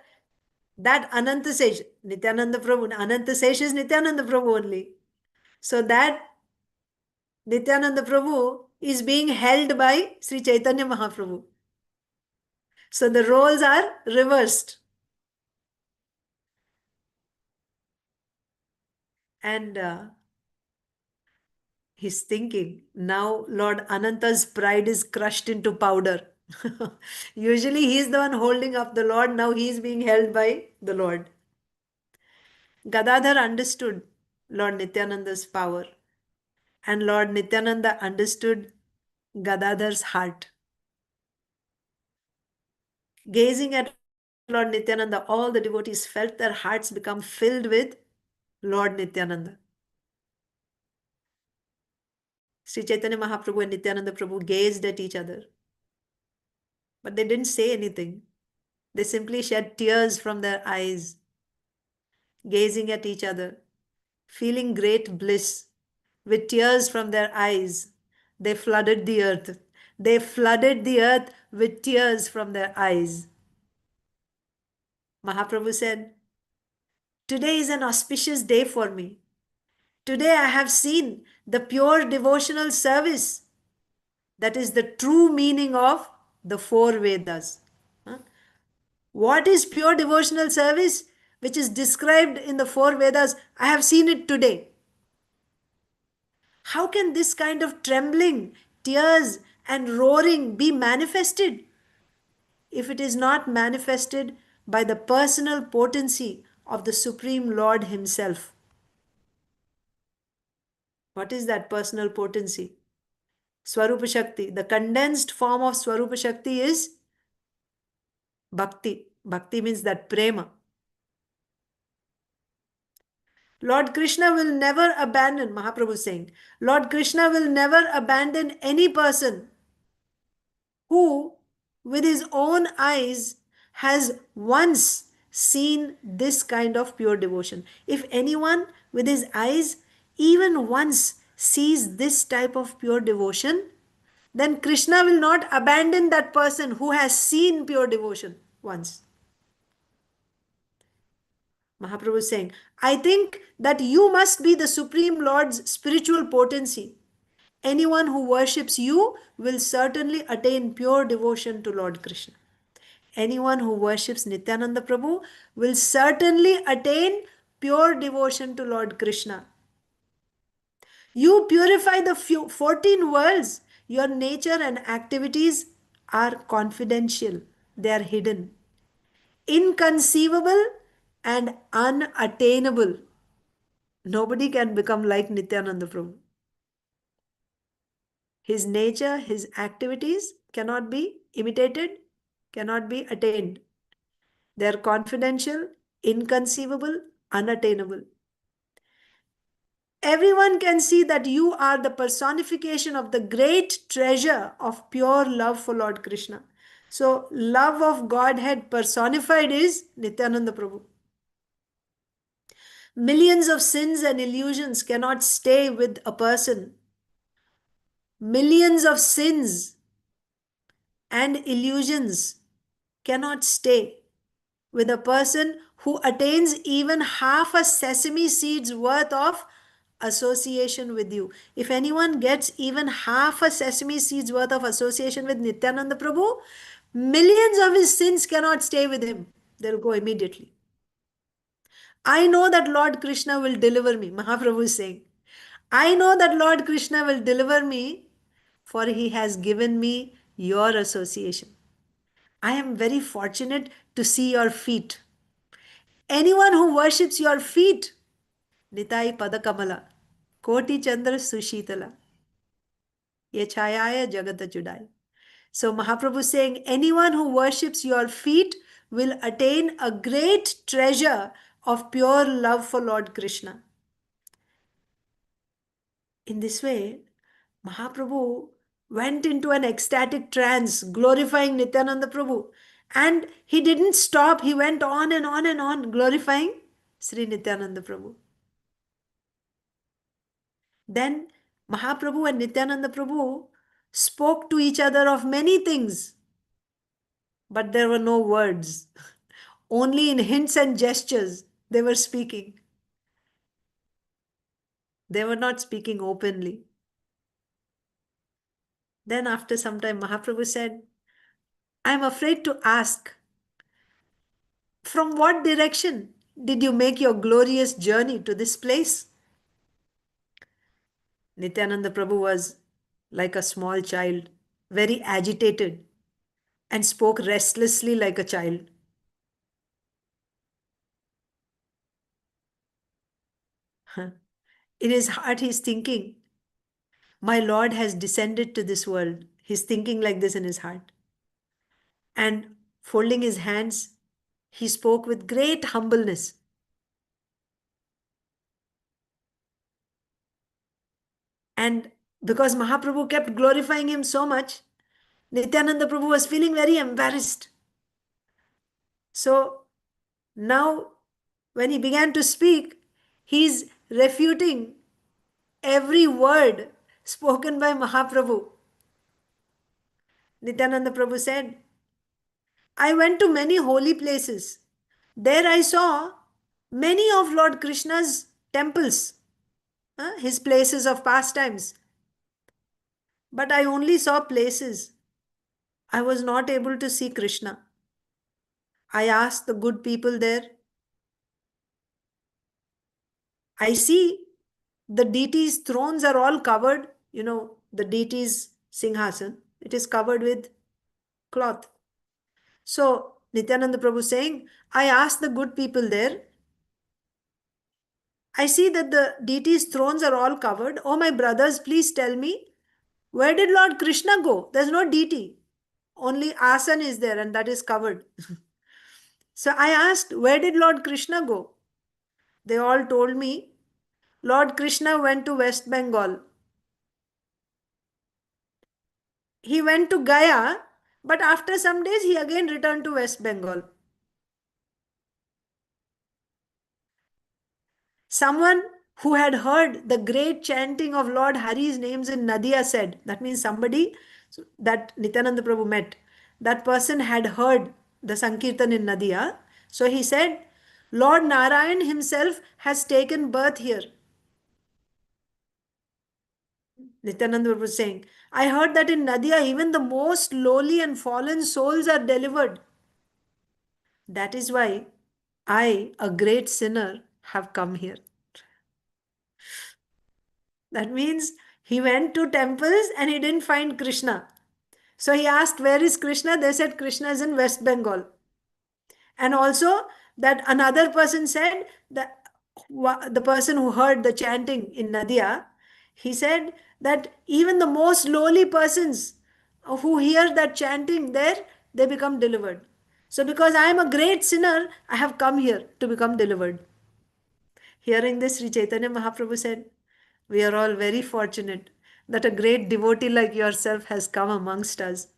that Anantasesh, Nityananda Prabhu, Anantasesh is Nityananda Prabhu only. So that Nityananda Prabhu is being held by Sri Chaitanya Mahaprabhu. So the roles are reversed. And he's thinking, now Lord Ananta's pride is crushed into powder. Usually he's the one holding up the Lord, now he's being held by the Lord. Gadadhar understood Lord Nityananda's power, and Lord Nityananda understood Gadadhar's heart. Gazing at Lord Nityananda, all the devotees felt their hearts become filled with Lord Nityananda. Sri Chaitanya Mahaprabhu and Nityananda Prabhu gazed at each other, but they didn't say anything. They simply shed tears from their eyes, gazing at each other, feeling great bliss. With tears from their eyes, they flooded the earth. They flooded the earth with tears from their eyes. Mahaprabhu said, "Today is an auspicious day for me. Today I have seen the pure devotional service. That is the true meaning of the four Vedas." Huh? What is pure devotional service, which is described in the four Vedas? I have seen it today. How can this kind of trembling, tears, and roaring be manifested if it is not manifested by the personal potency of the Supreme Lord Himself? What is that personal potency? Swarupa Shakti. The condensed form of Swarupa Shakti is Bhakti. Bhakti means that prema. Lord Krishna will never abandon, Mahaprabhu saying, Lord Krishna will never abandon any person who, with his own eyes, has once seen this kind of pure devotion. If anyone with his eyes even once sees this type of pure devotion, then Krishna will not abandon that person who has seen pure devotion once. Mahaprabhu is saying, I think that you must be the Supreme Lord's spiritual potency. Anyone who worships you will certainly attain pure devotion to Lord Krishna. Anyone who worships Nityananda Prabhu will certainly attain pure devotion to Lord Krishna. You purify the 14 worlds. Your nature and activities are confidential, they are hidden, inconceivable, and unattainable. Nobody can become like Nityananda Prabhu. His nature, his activities cannot be imitated, cannot be attained. They are confidential, inconceivable, unattainable. Everyone can see that you are the personification of the great treasure of pure love for Lord Krishna. So, love of Godhead personified is Nityananda Prabhu. Millions of sins and illusions cannot stay with a person. Millions of sins and illusions cannot stay with a person who attains even half a sesame seed's worth of association with you. If anyone gets even half a sesame seed's worth of association with Nityananda Prabhu, millions of his sins cannot stay with him. They'll go immediately. I know that Lord Krishna will deliver me, Mahaprabhu is saying. I know that Lord Krishna will deliver me, for he has given me your association. I am very fortunate to see your feet. Anyone who worships your feet, Nitai Padakamala, Koti Chandra Sushitala, Ye Chayaya Jagata Judai. So Mahaprabhu is saying, anyone who worships your feet will attain a great treasure of pure love for Lord Krishna. In this way, Mahaprabhu went into an ecstatic trance, glorifying Nityananda Prabhu. And he didn't stop, he went on and on and on, glorifying Sri Nityananda Prabhu. Then Mahaprabhu and Nityananda Prabhu spoke to each other of many things, but there were no words. Only in hints and gestures they were speaking. They were not speaking openly. Then after some time, Mahaprabhu said, I am afraid to ask, from what direction did you make your glorious journey to this place? Nityananda Prabhu was like a small child, very agitated, and spoke restlessly like a child. In his heart, he's thinking, my Lord has descended to this world. He's thinking like this in his heart. And folding his hands, he spoke with great humbleness. And because Mahaprabhu kept glorifying him so much, Nityananda Prabhu was feeling very embarrassed. So now, when he began to speak, he's refuting every word spoken by Mahaprabhu. Nityananda Prabhu said, I went to many holy places. There I saw many of Lord Krishna's temples, his places of pastimes. But I only saw places. I was not able to see Krishna. I asked the good people there. I see the deities' thrones are all covered, the deities' singhasan. It is covered with cloth. So Nityananda Prabhu saying, I asked the good people there. I see that the deities' thrones are all covered. Oh, my brothers, please tell me, where did Lord Krishna go? There's no deity. Only asan is there and that is covered. So I asked, where did Lord Krishna go? They all told me, Lord Krishna went to West Bengal. He went to Gaya, but after some days he again returned to West Bengal. Someone who had heard the great chanting of Lord Hari's names in Nadia said, that means somebody that Nityananda Prabhu met, that person had heard the Sankirtan in Nadia. So he said, Lord Narayan himself has taken birth here. Nityananda Prabhu was saying, I heard that in Nadia even the most lowly and fallen souls are delivered. That is why I, a great sinner, have come here. That means he went to temples and he didn't find Krishna. So he asked, where is Krishna? They said, Krishna is in West Bengal. And also that another person said that the person who heard the chanting in Nadia, he said that even the most lowly persons who hear that chanting there, they become delivered. So because I am a great sinner, I have come here to become delivered. Hearing this, Sri Chaitanya Mahaprabhu said, we are all very fortunate that a great devotee like yourself has come amongst us.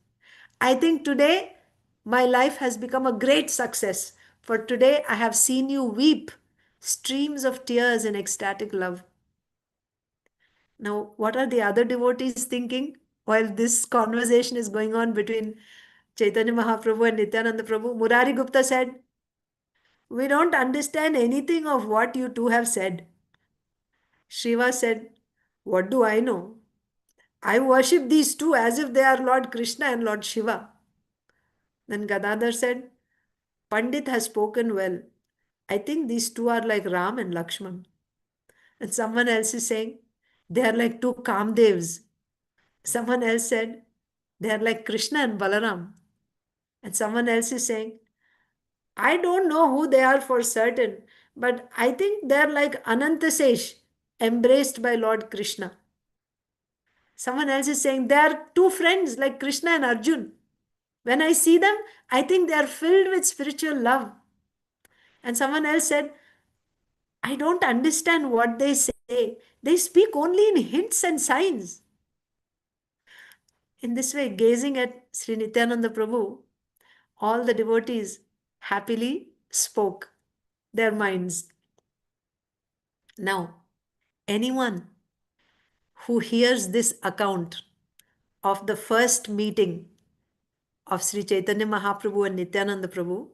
I think today my life has become a great success, for today I have seen you weep streams of tears in ecstatic love. Now, what are the other devotees thinking while this conversation is going on between Chaitanya Mahaprabhu and Nityananda Prabhu? Murari Gupta said, we don't understand anything of what you two have said. Shiva said, what do I know? I worship these two as if they are Lord Krishna and Lord Shiva. Then Gadadhar said, Pandit has spoken well. I think these two are like Ram and Lakshman. And someone else is saying, they are like two Kamdevs. Someone else said, they are like Krishna and Balaram. And someone else is saying, I don't know who they are for certain, but I think they are like Anantasesh, embraced by Lord Krishna. Someone else is saying, they are two friends like Krishna and Arjun. When I see them, I think they are filled with spiritual love. And someone else said, I don't understand what they say. They speak only in hints and signs. In this way, gazing at Sri Nityananda Prabhu, all the devotees happily spoke their minds. Now, anyone who hears this account of the first meeting of Sri Chaitanya Mahaprabhu and Nityananda Prabhu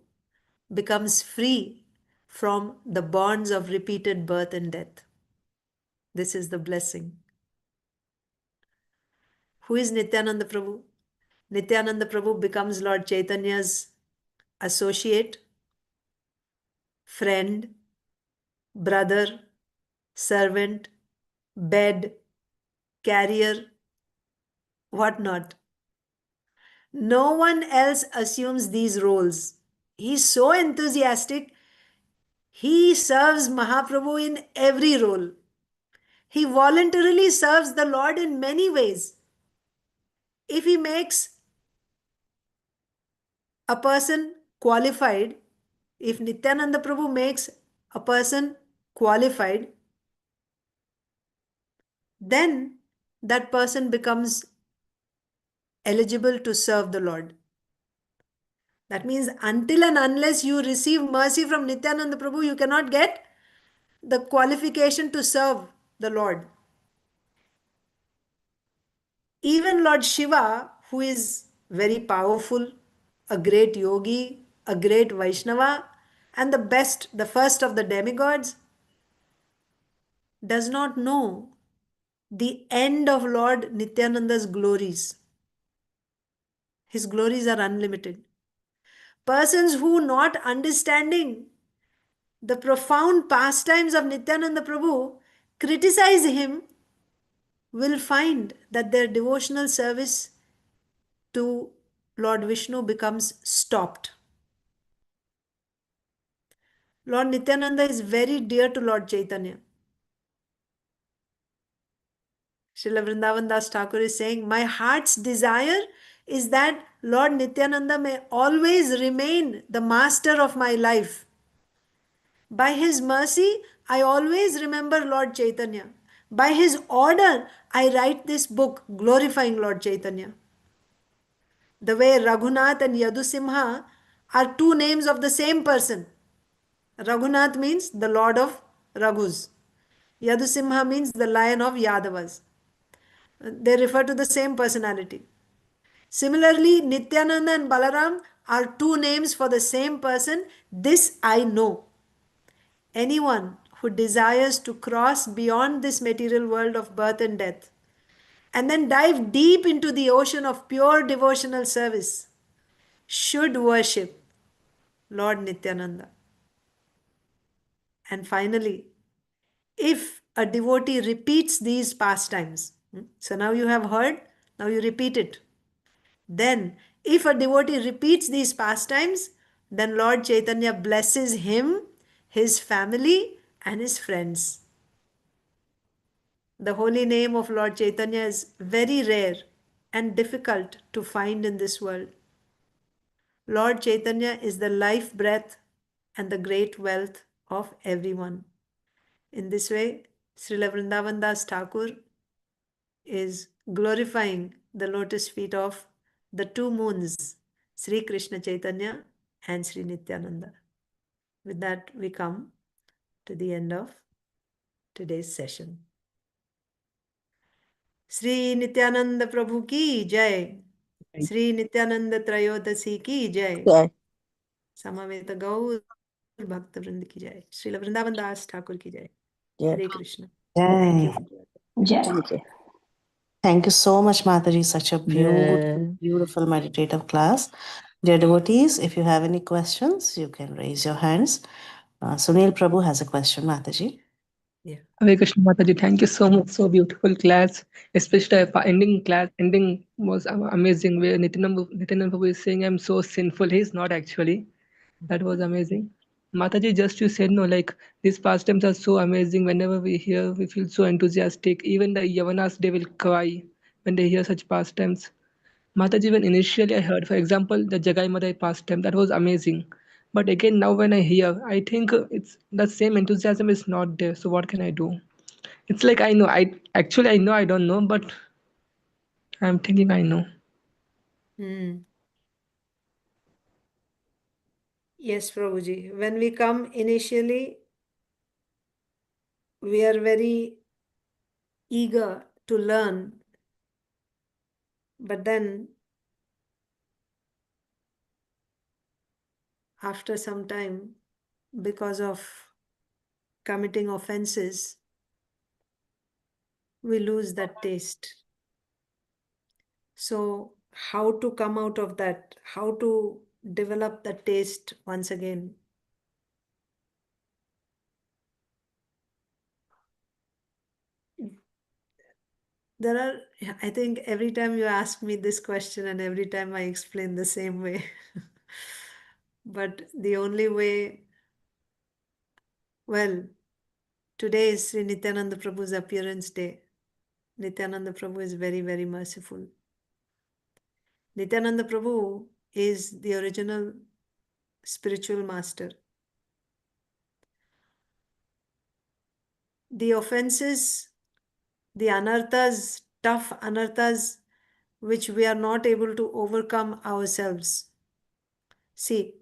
becomes free from the bonds of repeated birth and death. This is the blessing. Who is Nityananda Prabhu? Nityananda Prabhu becomes Lord Chaitanya's associate, friend, brother, servant, bed, carrier, whatnot. No one else assumes these roles. He's so enthusiastic. He serves Mahaprabhu in every role. He voluntarily serves the Lord in many ways. If he makes a person qualified, if Nityananda Prabhu makes a person qualified, then that person becomes eligible to serve the Lord. That means until and unless you receive mercy from Nityananda Prabhu, you cannot get the qualification to serve the Lord. Even Lord Shiva, who is very powerful, a great yogi, a great Vaishnava, and the best, the first of the demigods, does not know the end of Lord Nityananda's glories. His glories are unlimited. Persons who, not understanding the profound pastimes of Nityananda Prabhu, criticize him, will find that their devotional service to Lord Vishnu becomes stopped. Lord Nityananda is very dear to Lord Chaitanya. Srila Vrindavan Das Thakur is saying, my heart's desire is that Lord Nityananda may always remain the master of my life. By his mercy, I always remember Lord Chaitanya. By his order, I write this book glorifying Lord Chaitanya. The way Raghunath and Yadusimha are two names of the same person. Raghunath means the Lord of Raghus. Yadusimha means the lion of Yadavas. They refer to the same personality. Similarly, Nityananda and Balaram are two names for the same person. This I know. Anyone who desires to cross beyond this material world of birth and death and then dive deep into the ocean of pure devotional service should worship Lord Nityananda. And finally, if a devotee repeats these pastimes, so now you have heard, now you repeat it. Then, if a devotee repeats these pastimes, then Lord Chaitanya blesses him, his family, and his friends. The holy name of Lord Chaitanya is very rare and difficult to find in this world. Lord Chaitanya is the life breath and the great wealth of everyone. In this way, Srila Vrindavan Das Thakur is glorifying the lotus feet of the two moons, Sri Krishna Chaitanya and Sri Nityananda. With that, we come to the end of today's session. Sri Nityananda Prabhu ki jai. Sri Nityananda Trayodasi ki jai. Jai. Samaveta Gaur Bhakta Vrind ki jai. Srila Vrindavan Das Thakur ki jai. Jai. Hare Krishna. Thank Jai. you. Thank you. Thank you so much, Mataji. Such a beautiful, Yeah. beautiful meditative class. Dear devotees, if you have any questions, you can raise your hands. Sunil Prabhu has a question, Mataji. Hare Krishna Mataji, thank you so much. So beautiful class, especially the ending was amazing. Where Nityananda Prabhu is saying, "I'm so sinful." He's not actually. That was amazing. Mataji, just you said no, like these pastimes are so amazing. Whenever we hear, we feel so enthusiastic. Even the Yavanas, they will cry when they hear such pastimes. Mataji, when initially I heard, for example, the Jagai Madai pastime, that was amazing. But again, now when I hear, I think it's the same enthusiasm is not there. So what can I do? It's like I know, I know I don't know, but I'm thinking I know. Yes, Prabhuji. When we come initially, we are very eager to learn, but then after some time, because of committing offenses, we lose that taste. So, how to come out of that? How to develop the taste once again? There are, I think every time you ask me this question and every time I explain the same way. But the only way, well, today is Sri Nityananda Prabhu's appearance day. Nityananda Prabhu is very, very merciful. Nityananda Prabhu is the original spiritual master. The offenses, the anarthas, tough anarthas, which we are not able to overcome ourselves, See,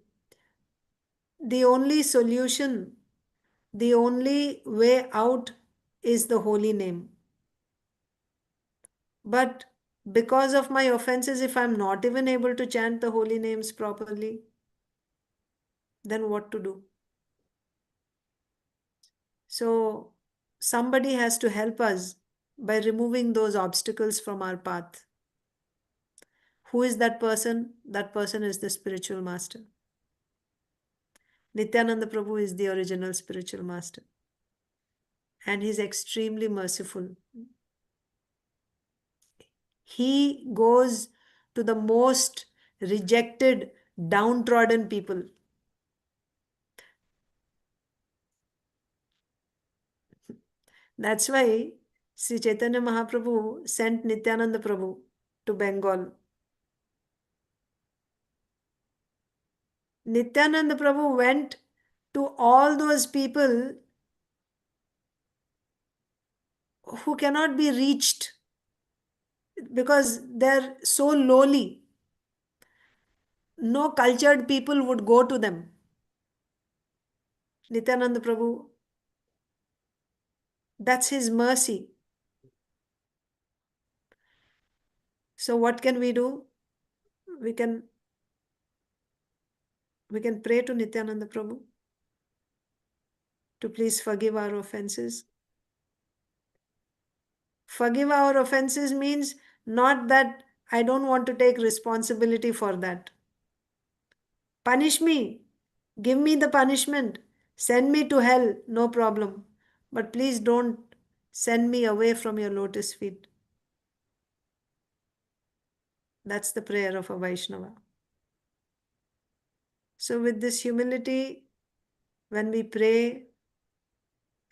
the only solution, the only way out is the holy name. But because of my offenses, if I'm not even able to chant the holy names properly, then what to do? So somebody has to help us by removing those obstacles from our path. Who is that person? That person is the spiritual master. Nityananda Prabhu is the original spiritual master. And he's extremely merciful. He goes to the most rejected, downtrodden people. That's why Sri Chaitanya Mahaprabhu sent Nityananda Prabhu to Bengal. Nityananda Prabhu went to all those people who cannot be reached because they're so lowly. No cultured people would go to them. Nityananda Prabhu, that's his mercy. So what can we do? We can pray to Nityananda Prabhu to please forgive our offenses. Forgive our offenses means not that I don't want to take responsibility for that. Punish me. Give me the punishment. Send me to hell. No problem. But please don't send me away from your lotus feet. That's the prayer of a Vaishnava. So with this humility, when we pray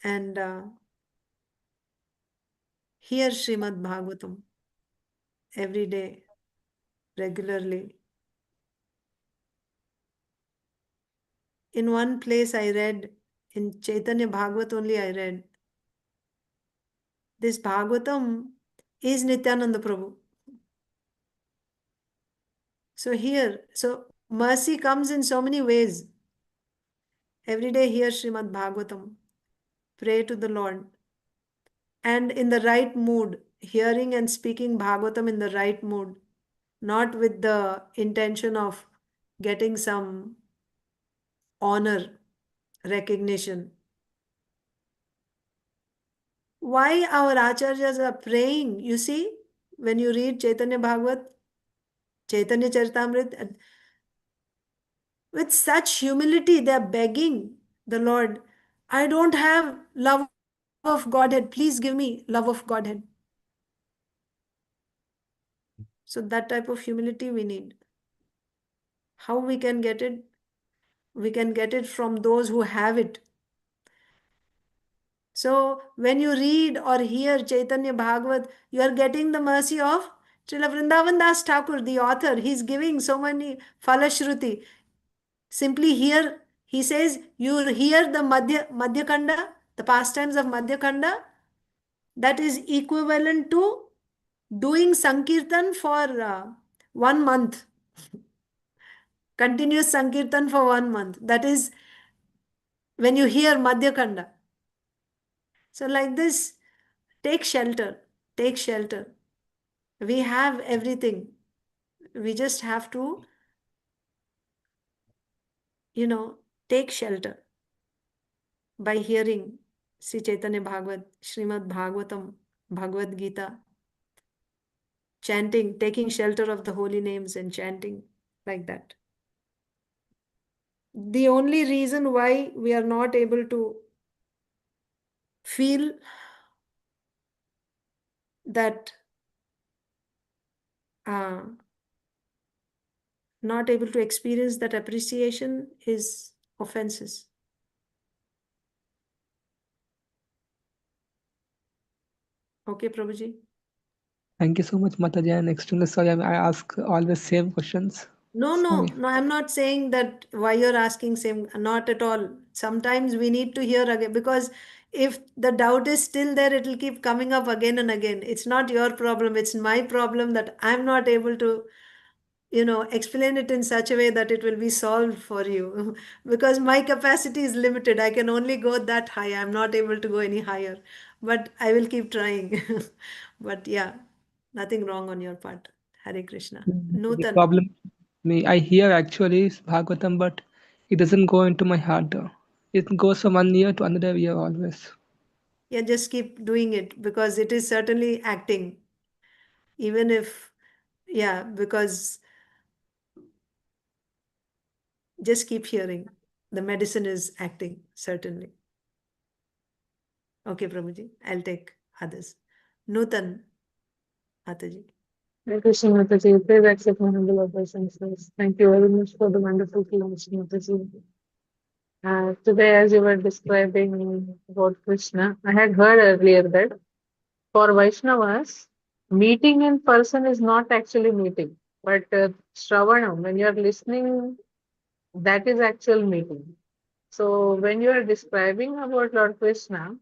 and hear Srimad Bhagavatam every day, regularly. In one place I read, in Chaitanya Bhagavat only I read, this Bhagavatam is Nityananda Prabhu. So here, so mercy comes in so many ways. Every day hear Srimad Bhagavatam, pray to the Lord, and in the right mood, hearing and speaking Bhagavatam in the right mood, not with the intention of getting some honor, recognition. Why our acharyas are praying? You see, when you read Chaitanya Bhagavat, Chaitanya Charitamrita, with such humility, they are begging the Lord, I don't have love of Godhead. Please give me love of Godhead. So that type of humility we need. How we can get it? We can get it from those who have it. So when you read or hear Chaitanya Bhagavat, you are getting the mercy of Srila Vrindavan Das Thakur, the author. He's giving so many Falashruti. Simply here, he says, you hear the Madhya Kanda, the pastimes of Madhya Kanda, that is equivalent to doing Sankirtan for 1 month. Continuous Sankirtan for 1 month. That is when you hear Madhya Kanda. So like this, take shelter. Take shelter. We have everything. We just have to, take shelter by hearing Sri Chaitanya Bhagavat, Srimad Bhagavatam, Bhagavad Gita, chanting, taking shelter of the holy names and chanting like that. The only reason why we are not able to feel that, not able to experience that appreciation is offenses. Okay, Prabhuji? Thank you so much, Mataji. And extremely sorry, I ask all the same questions. No, I'm not saying that why you're asking same, not at all. Sometimes we need to hear again, because if the doubt is still there, it will keep coming up again and again. It's not your problem, it's my problem that I'm not able to explain it in such a way that it will be solved for you. Because my capacity is limited. I can only go that high. I'm not able to go any higher. But I will keep trying. But yeah, nothing wrong on your part. Hare Krishna. The Nutan. problem me, I hear actually is Bhagavatam, but it doesn't go into my heart. It goes from one ear to another ear always. Yeah, just keep doing it because it is certainly acting. Even if, yeah, because just keep hearing. The medicine is acting, certainly. Okay, Prabhuji, I'll take others. Nutan, Mataji. Hare Krishna Mataji, please accept my humble obeisances. Thank you very much for the wonderful class, Mataji. Today, as you were describing about Krishna, I had heard earlier that for Vaishnavas, meeting in person is not actually meeting, but Shravanam, when you are listening, that is actual meeting. So, when you are describing about Lord Krishna,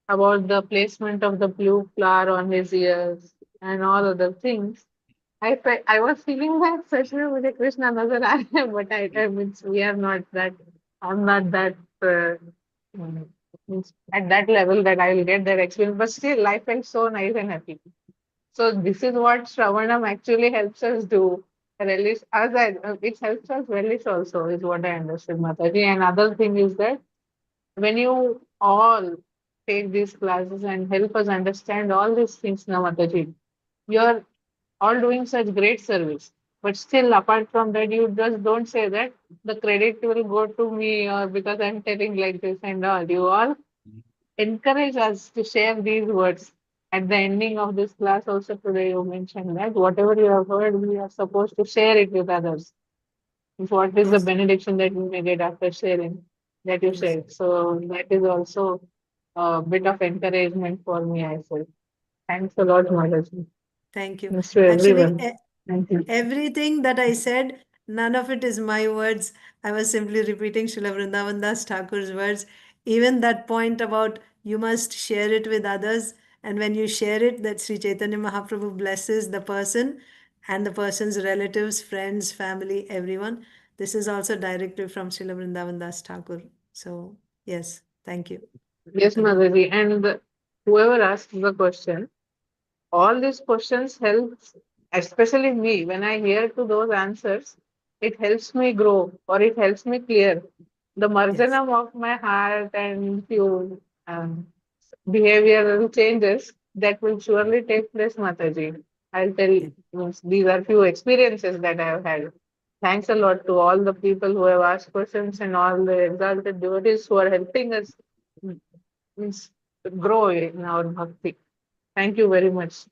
about the placement of the blue flower on his ears and all other things, I was feeling that Sachna with Krishna Nazar aa hai, but I mean, we are not that, I'm not that, mm, means at that level that I will get that experience, but still, life felt so nice and happy. So, this is what Shravanam actually helps us do. Relish, it helps us relish also, is what I understood, Mataji. And other thing is that when you all take these classes and help us understand all these things now, Mataji, you're all doing such great service. But still, apart from that, you just don't say that the credit will go to me or because I'm telling like this and all. You all encourage us to share these words. At the ending of this class, also today, you mentioned that whatever you have heard, we are supposed to share it with others. What is the Yes, benediction that we may get after sharing that you yes. shared? So, that is also a bit of encouragement for me, I feel. Thanks a lot, Mataji. Thank you. Thanks to Actually, everyone. Thank you. everything that I said, none of it is my words. I was simply repeating Srila Vrindavan Das Thakur's words. Even that point about you must share it with others, and when you share it, that Sri Chaitanya Mahaprabhu blesses the person and the person's relatives, friends, family, everyone. This is also directly from Srila Vrindavan Das Thakur. So, yes, thank you. Yes, Nutan. Madhavi. And whoever asked the question, all these questions helps, especially me, when I hear to those answers, it helps me grow or it helps me clear the Yes, marjanam of my heart and few behavioral changes that will surely take place, Mataji. I'll tell yes. you, means these are few experiences that I have had. Thanks a lot to all the people who have asked questions and all the exalted devotees who are helping us means grow in our bhakti. Thank you very much.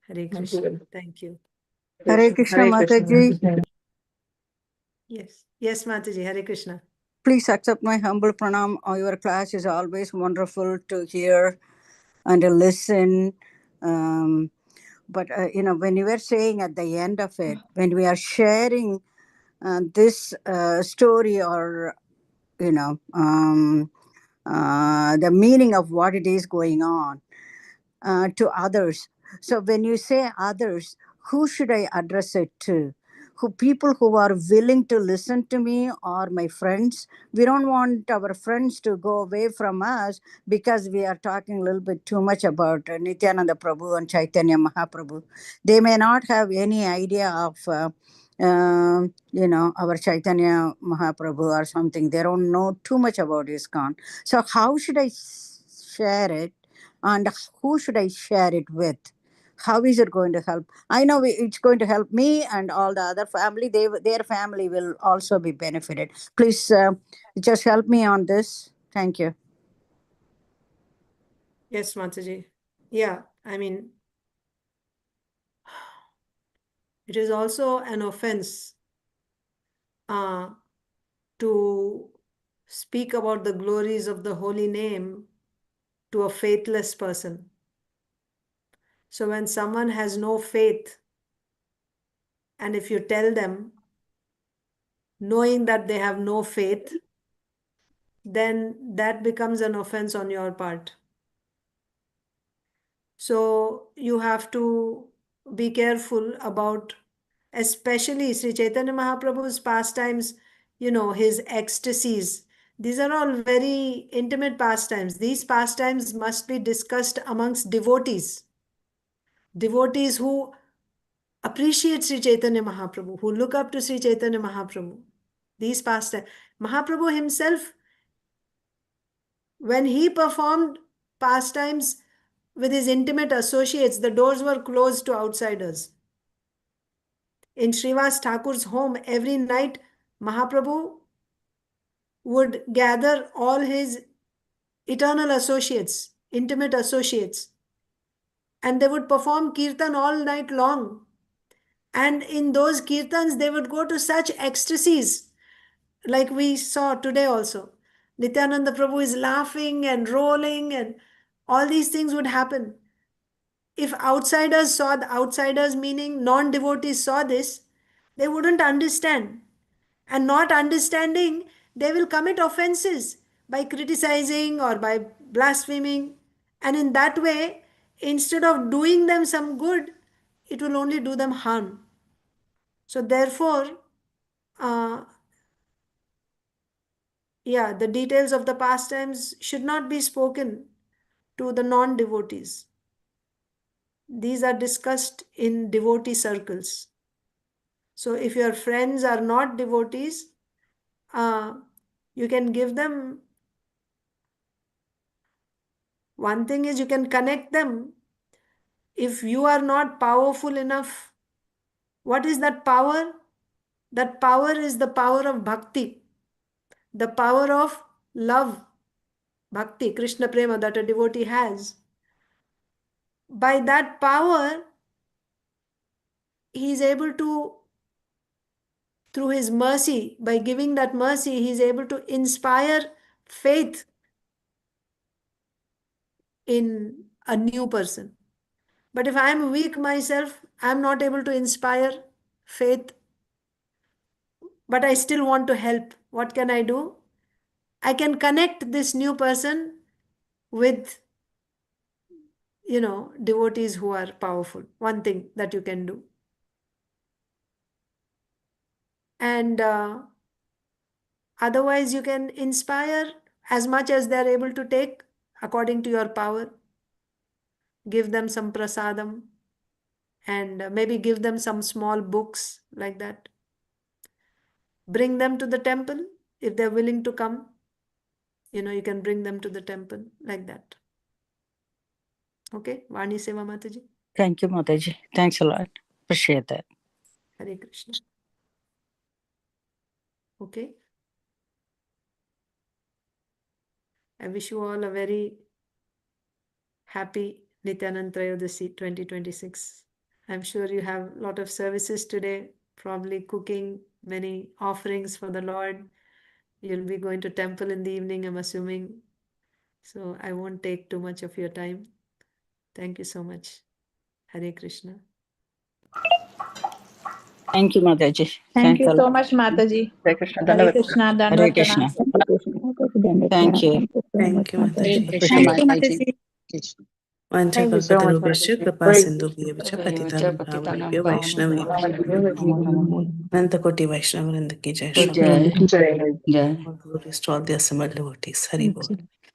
Hare Thank you very Krishna. much. Thank you. Hare Krishna Hare Krishna. Mataji. Yes, yes, Mataji. Hare Krishna. Please accept my humble pranam. Your class is always wonderful to hear and to listen. But when you were saying at the end of it, when we are sharing this story or the meaning of what it is going on to others. So when you say others, who should I address it to? Who people who are willing to listen to me or my friends? We don't want our friends to go away from us because we are talking a little bit too much about Nityananda Prabhu and Chaitanya Mahaprabhu. They may not have any idea of our Chaitanya Mahaprabhu or something. They don't know too much about ISKCON. So how should I share it? And who should I share it with? How is it going to help? I know it's going to help me and all the other family. Their family will also be benefited. Please just help me on this. Thank you. Yes, Mataji. Yeah, I mean, it is also an offense uh, to speak about the glories of the holy name to a faithless person. So when someone has no faith, and if you tell them, knowing that they have no faith, then that becomes an offense on your part. So you have to be careful about especially Sri Chaitanya Mahaprabhu's pastimes, his ecstasies. These are all very intimate pastimes. These pastimes must be discussed amongst devotees. Devotees who appreciate Sri Chaitanya Mahaprabhu, who look up to Sri Chaitanya Mahaprabhu. These pastimes. Mahaprabhu himself, when he performed pastimes with his intimate associates, the doors were closed to outsiders. In Srivas Thakur's home, every night, Mahaprabhu would gather all his eternal associates, intimate associates, and they would perform kirtan all night long. And in those kirtans, they would go to such ecstasies, like we saw today also. Nityananda Prabhu is laughing and rolling, and all these things would happen. If outsiders saw, the outsiders meaning non-devotees saw this, they wouldn't understand. And not understanding, they will commit offenses by criticizing or by blaspheming. And in that way, instead of doing them some good, it will only do them harm. So therefore, the details of the pastimes should not be spoken to the non-devotees. These are discussed in devotee circles. So if your friends are not devotees, you can give them, one thing is you can connect them. If you are not powerful enough, what is that power? That power is the power of bhakti, the power of love, bhakti, Krishna prema that a devotee has. By that power, he is able to, through his mercy, by giving that mercy, he is able to inspire faith in a new person. But if I am weak myself, I am not able to inspire faith, but I still want to help. What can I do? I can connect this new person with, devotees who are powerful. One thing that you can do. And otherwise, you can inspire as much as they are able to take according to your power. Give them some prasadam and maybe give them some small books like that. Bring them to the temple if they're willing to come. You can bring them to the temple like that. Okay, Vani Seva Mataji. Thank you, Mataji. Thanks a lot. Appreciate that. Hare Krishna. Okay. I wish you all a very happy Nityanand Trayodasi 2026. I'm sure you have a lot of services today, probably cooking, many offerings for the Lord. You'll be going to temple in the evening, I'm assuming. So I won't take too much of your time. Thank you so much. Hare Krishna. Thank you, Mataji. Thank you so much, Mataji. Hare Krishna. Hare Krishna. Hare Dandavat Krishna. pranam. Thank you. Thank you, Mataji. Thank you, Mataji. Vancha Thank you so much, kalpatarubhishya Mataji. kripa sindhu bhiyavacha patitanam pavanebhyo vaishnavi Anantakoti Vaishnavavrinda ki jai Shri Jai. Jai. All glories to all the assembled devotees. Hari Bol.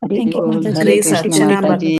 Thank you, Mataji. Grace Archana Bhakti.